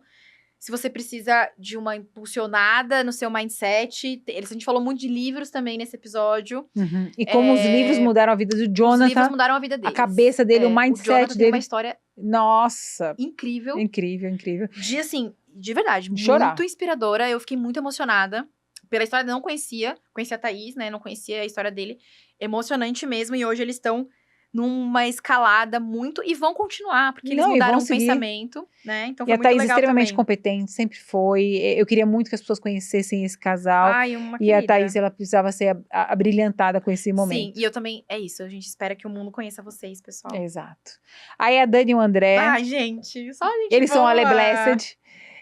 Se você precisa de uma impulsionada no seu mindset. A gente falou muito de livros também nesse episódio. Uhum. E como os livros mudaram a vida do Os livros Jonathan, mudaram a vida dele. a cabeça dele, o O mindset Jonathan tem uma dele. história Nossa, incrível. incrível, incrível. De, assim, de verdade, Chorar. muito inspiradora. Eu fiquei muito emocionada pela história. Não conhecia a Thaís, né? Não conhecia a história dele. Emocionante mesmo. E hoje eles estão numa escalada muito... E vão continuar, porque eles Não, e mudaram vão o seguir. pensamento, né? Então E foi a muito Thaís legal extremamente também. competente, sempre foi. Eu queria muito que as pessoas conhecessem esse casal. Ai, uma E a querida. Thaís, ela precisava ser abrilhantada com esse Sim, momento. e eu também... É isso, a gente espera que o mundo conheça vocês, pessoal. Exato. Aí a Dani e o André, Ai, gente, só gente eles são boa. a Le Blessed.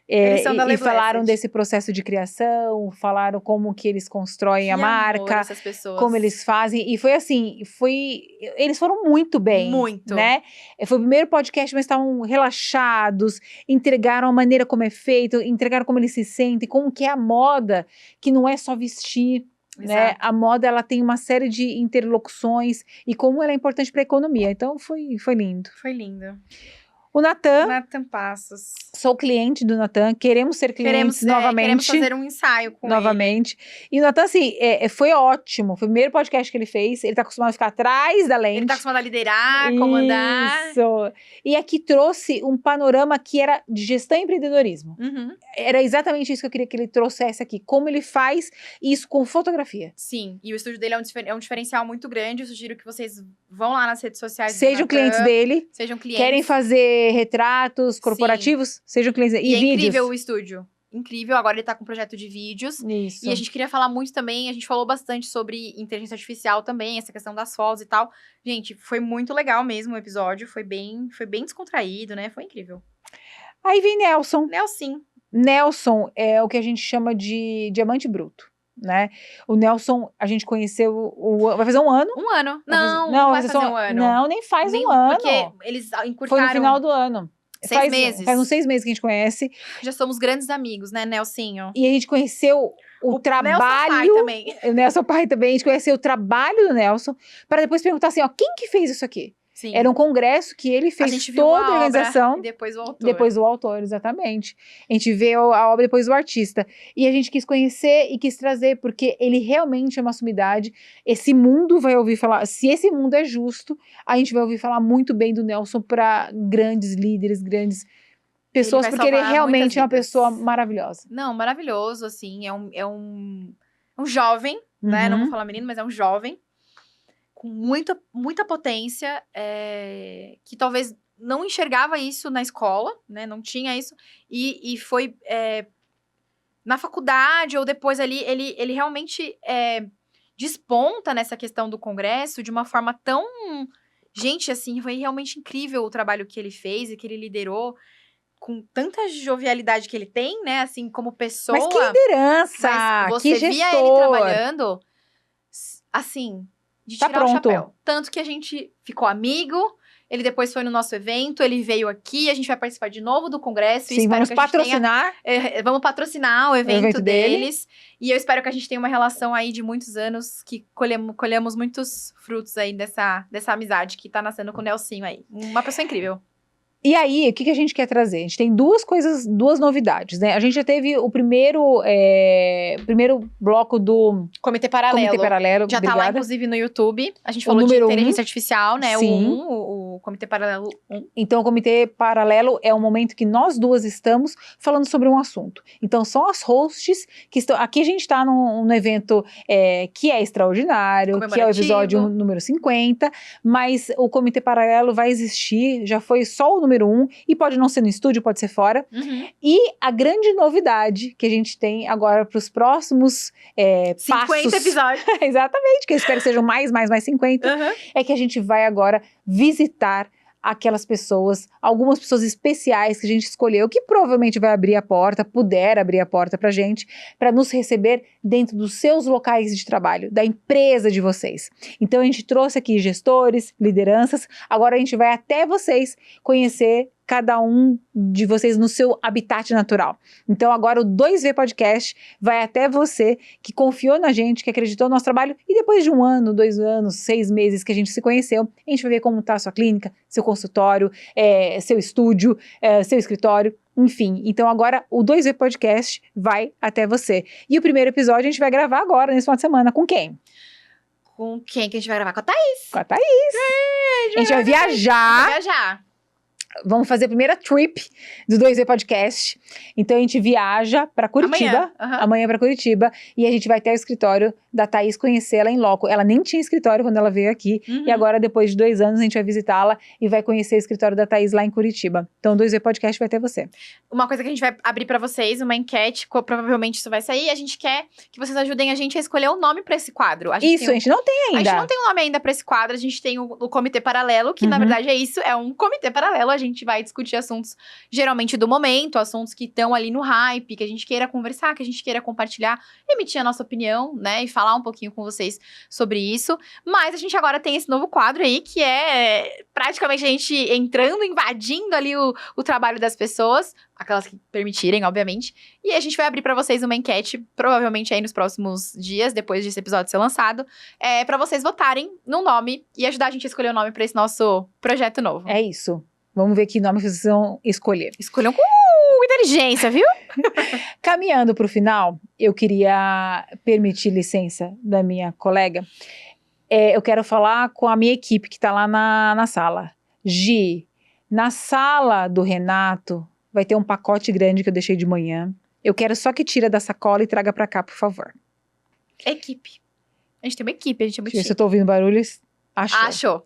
Eles são da Le E falaram Blessed. desse processo de criação, falaram como que eles constroem Que a amor, marca, essas pessoas. como eles fazem. E foi assim, eles foram muito bem. Muito. Né? Foi o primeiro podcast, mas estavam relaxados, entregaram a maneira como é feito, entregaram como eles se sentem, como que é a moda, que não é só vestir. Né? Exato. A moda, ela tem uma série de interlocuções e como ela é importante para a economia. Então, foi lindo. Foi lindo. O Natan, Nathan Passos. sou cliente do Natan, queremos ser clientes novamente. Queremos fazer um ensaio com novamente. E o Natan, assim, foi ótimo. Foi o primeiro podcast que ele fez. Ele tá acostumado a ficar atrás da lente. Ele tá acostumado a liderar, comandar. Isso. E aqui trouxe um panorama que era de gestão e empreendedorismo. Uhum. Era exatamente isso que eu queria que ele trouxesse aqui. Como ele faz isso com fotografia. Sim, e o estúdio dele é um diferencial muito grande. Eu sugiro que vocês vão lá nas redes sociais do Sejam Nathan, clientes dele. Sejam clientes. Querem fazer retratos corporativos? Sejam clientes dele. E é vídeos. incrível o estúdio. Incrível, agora ele tá com um projeto de vídeos. Isso. E a gente queria falar muito também, a gente falou bastante sobre inteligência artificial também, essa questão das fotos e tal. Gente, foi muito legal mesmo o episódio, foi bem descontraído, né? Foi incrível. Aí vem Nelson. Nelson é o que a gente chama de diamante bruto, né? O Nelson, a gente conheceu, vai fazer um ano. Um ano. Não vai fazer um ano. Não, nem faz um ano. Porque eles encurtaram. Foi no final do ano. 6 meses. Faz uns 6 meses que a gente conhece. Já somos grandes amigos, né, Nelsinho? E a gente conheceu o trabalho... Nelson pai também. O Nelson pai também. A gente conheceu o trabalho do Nelson, para depois perguntar assim, ó, quem que fez isso aqui? Sim. Era um congresso que ele fez, a gente viu toda a obra organização. E depois o autor. Depois o autor, exatamente. A gente vê a obra depois do artista. E a gente quis conhecer e quis trazer, porque ele realmente é uma sumidade. Esse mundo vai ouvir falar, se esse mundo é justo, a gente vai ouvir falar muito bem do Nelson para grandes líderes, grandes pessoas, porque ele realmente é uma pessoa maravilhosa. Não, maravilhoso, assim, é um jovem, né? Não vou falar menino, mas é um jovem com muita potência, que talvez não enxergava isso na escola, né? Não tinha isso, e foi na faculdade ou depois ali, ele realmente desponta nessa questão do congresso de uma forma tão... Gente, assim, foi realmente incrível o trabalho que ele fez e que ele liderou, com tanta jovialidade que ele tem, né? Assim, como pessoa. Mas que liderança! Mas você que via gestor. ele trabalhando, assim, de Tá tirar pronto. o chapéu. Tanto que a gente ficou amigo, ele depois foi no nosso evento, ele veio aqui, a gente vai participar de novo do congresso. Sim, vamos patrocinar. Vamos patrocinar o evento dele. deles. E eu espero que a gente tenha uma relação aí de muitos anos, que colhemos muitos frutos aí dessa amizade que tá nascendo com o Nelsinho aí. Uma pessoa incrível. E aí, o que a gente quer trazer? A gente tem duas novidades, né? A gente já teve o primeiro bloco do Comitê Paralelo. Comitê Paralelo. Já tá lá, Obrigada. inclusive, no YouTube. A gente O falou de número inteligência artificial, né? Sim. O Comitê Paralelo 1. Então, o Comitê Paralelo é um momento que nós duas estamos falando sobre um assunto. Então, são as hosts que estão... Aqui a gente está num evento que é extraordinário, que é o episódio número 50, mas o Comitê Paralelo vai existir, já foi só o número 1, e pode não ser no estúdio, pode ser fora. Uhum. E a grande novidade que a gente tem agora para os próximos 50 passos... episódios. Exatamente, que eu espero que sejam mais 50, Uhum. é que a gente vai agora visitar aquelas pessoas, algumas pessoas especiais que a gente escolheu, que provavelmente vai abrir a porta, puder abrir a porta pra gente, para nos receber dentro dos seus locais de trabalho, da empresa de vocês. Então a gente trouxe aqui gestores, lideranças, agora a gente vai até vocês conhecer cada um de vocês no seu habitat natural. Então agora o 2V Podcast vai até você que confiou na gente, que acreditou no nosso trabalho, e depois de 1 ano, 2 anos, 6 meses que a gente se conheceu, a gente vai ver como está a sua clínica, seu consultório, seu estúdio, seu escritório, enfim. Então agora o 2V Podcast vai até você. E o primeiro episódio a gente vai gravar agora, nesse final de semana, com quem? Com quem que a gente vai gravar? Com a Thaís. Com a Thaís. A gente vai viajar. Vamos fazer a primeira trip do 2V Podcast. Então a gente viaja para Curitiba, amanhã para Curitiba, e a gente vai até o escritório da Thaís, conhecer ela em loco. Ela nem tinha escritório quando ela veio aqui, e agora depois de 2 anos a gente vai visitá-la e vai conhecer o escritório da Thaís lá em Curitiba. Então o 2V Podcast vai até você. Uma coisa que a gente vai abrir para vocês, uma enquete, provavelmente isso vai sair, a gente quer que vocês ajudem a gente a escolher o nome para esse quadro. A gente não tem ainda. A gente não tem um nome ainda para esse quadro, a gente tem o Comitê Paralelo, que na verdade é isso, é um comitê paralelo, a gente vai discutir assuntos geralmente do momento, assuntos que estão ali no hype, que a gente queira conversar, que a gente queira compartilhar, emitir a nossa opinião, né, e falar um pouquinho com vocês sobre isso. Mas a gente agora tem esse novo quadro aí, que é praticamente a gente entrando, invadindo ali o trabalho das pessoas, aquelas que permitirem, obviamente. E a gente vai abrir pra vocês uma enquete, provavelmente aí nos próximos dias, depois desse episódio ser lançado, pra vocês votarem no nome e ajudar a gente a escolher o nome pra esse nosso projeto novo. É isso. Vamos ver que nome vocês vão escolher. Escolham com inteligência, viu? Caminhando para o final, eu queria permitir licença da minha colega. Eu quero falar com a minha equipe que está lá na sala. Gi, na sala do Renato vai ter um pacote grande que eu deixei de manhã. Eu quero só que tira da sacola e traga para cá, por favor. Equipe. A gente tem uma equipe, a gente é muito chique. Se eu tô ouvindo barulhos, Achou.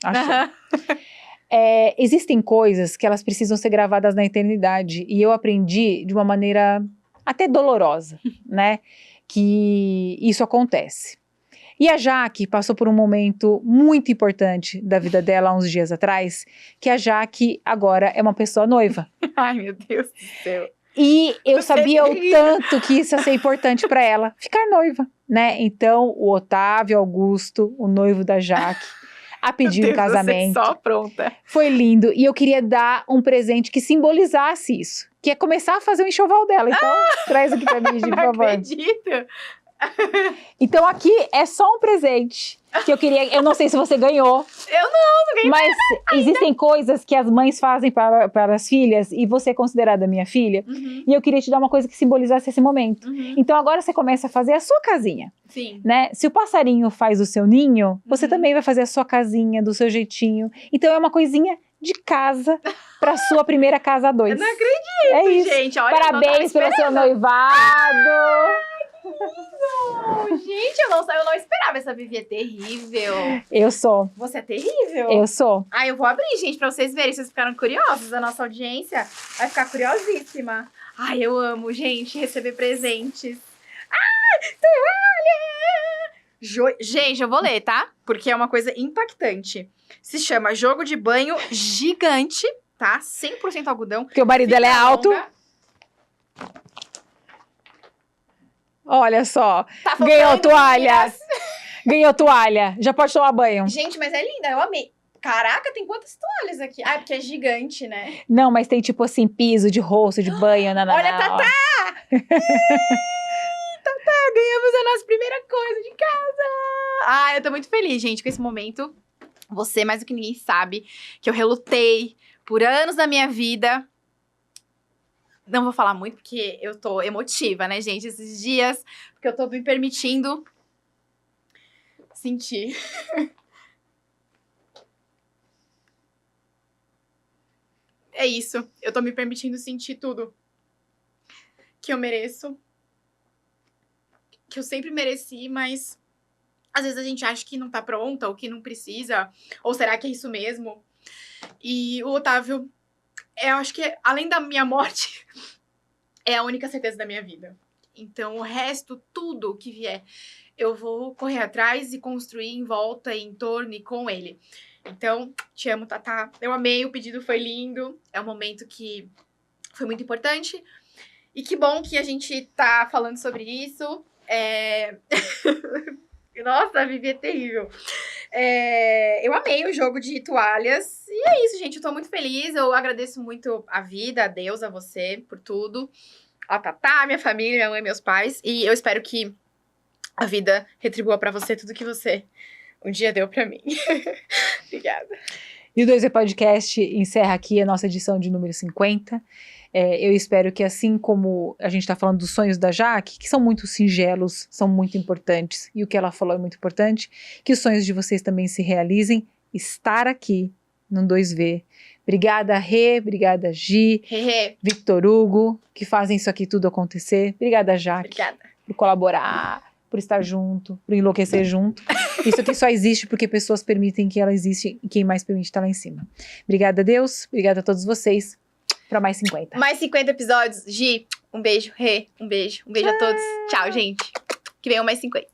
Existem coisas que elas precisam ser gravadas na eternidade, e eu aprendi de uma maneira até dolorosa, né, que isso acontece. E a Jaque passou por um momento muito importante da vida dela há uns dias atrás, que a Jaque agora é uma pessoa noiva. Ai, meu Deus do céu. E eu sabia o tanto que isso ia ser importante para ela, ficar noiva, né? Então, o Otávio Augusto, o noivo da Jaque, a pedir em casamento. Só pronta. Foi lindo. E eu queria dar um presente que simbolizasse isso. Que é começar a fazer o enxoval dela. Então, traz aqui pra mim, Gi, por favor. Acredito. Então, aqui é só um presente que eu queria... Eu não sei se você ganhou. Eu não ganhei. Mas existem coisas que as mães fazem para as filhas, e você é considerada minha filha. E eu queria te dar uma coisa que simbolizasse esse momento. Então, agora você começa a fazer a sua casinha. Sim. Né? Se o passarinho faz o seu ninho, você também vai fazer a sua casinha, do seu jeitinho. Então, é uma coisinha de casa para sua primeira casa a 2. Eu não acredito, é isso. gente. Olha, parabéns pelo seu noivado. Gente, eu não esperava. Essa Vivi é terrível. Eu sou. Você é terrível. Eu sou. Eu vou abrir, gente, pra vocês verem. Vocês ficaram curiosos. A nossa audiência vai ficar curiosíssima. Eu amo, gente, receber presentes. Toalha! Gente, eu vou ler, tá? Porque é uma coisa impactante. Se chama Jogo de Banho Gigante, tá? 100% algodão. Porque o marido dela é alto. Olha só, tá ganhou toalha. Ganhou toalha. Já pode tomar banho. Gente, mas é linda, eu amei. Caraca, tem quantas toalhas aqui? Porque é gigante, né? Não, mas tem tipo assim, piso de rosto, de banho. Olha, Tatá! Tatá, ganhamos a nossa primeira coisa de casa! Eu tô muito feliz, gente, com esse momento. Você, mais do que ninguém, sabe que eu relutei por anos da minha vida. Não vou falar muito porque eu tô emotiva, né, gente, esses dias, porque eu tô me permitindo sentir. É isso, eu tô me permitindo sentir tudo que eu mereço, que eu sempre mereci, mas às vezes a gente acha que não tá pronta, ou que não precisa, ou será que é isso mesmo? E o Otávio, eu acho que além da minha morte, é a única certeza da minha vida. Então o resto, tudo que vier, eu vou correr atrás e construir em volta, em torno e com ele. Então, te amo, Tatá. Eu amei, o pedido foi lindo. É um momento que foi muito importante. E que bom que a gente tá falando sobre isso. Nossa, a Vivi é terrível. Eu amei o jogo de toalhas. E é isso, gente. Eu tô muito feliz. Eu agradeço muito a vida, a Deus, a você, por tudo. A Tatá, minha família, minha mãe, meus pais. E eu espero que a vida retribua pra você tudo que você um dia deu pra mim. Obrigada. E o 2E Podcast encerra aqui a nossa edição de número 50. Eu espero que, assim como a gente está falando dos sonhos da Jaque, que são muito singelos, são muito importantes, e o que ela falou é muito importante, que os sonhos de vocês também se realizem. Estar aqui no 2V. Obrigada, Rê, obrigada, Gi, Victor Hugo, que fazem isso aqui tudo acontecer. Obrigada, Jaque. Obrigada. Por colaborar, por estar junto, por enlouquecer junto. Isso aqui só existe porque pessoas permitem que ela existe e quem mais permite está lá em cima. Obrigada a Deus, obrigada a todos vocês. Para mais 50. Mais 50 episódios. Gi, um beijo. Rê, um beijo. Um beijo a todos. Tchau, gente. Que venham mais 50.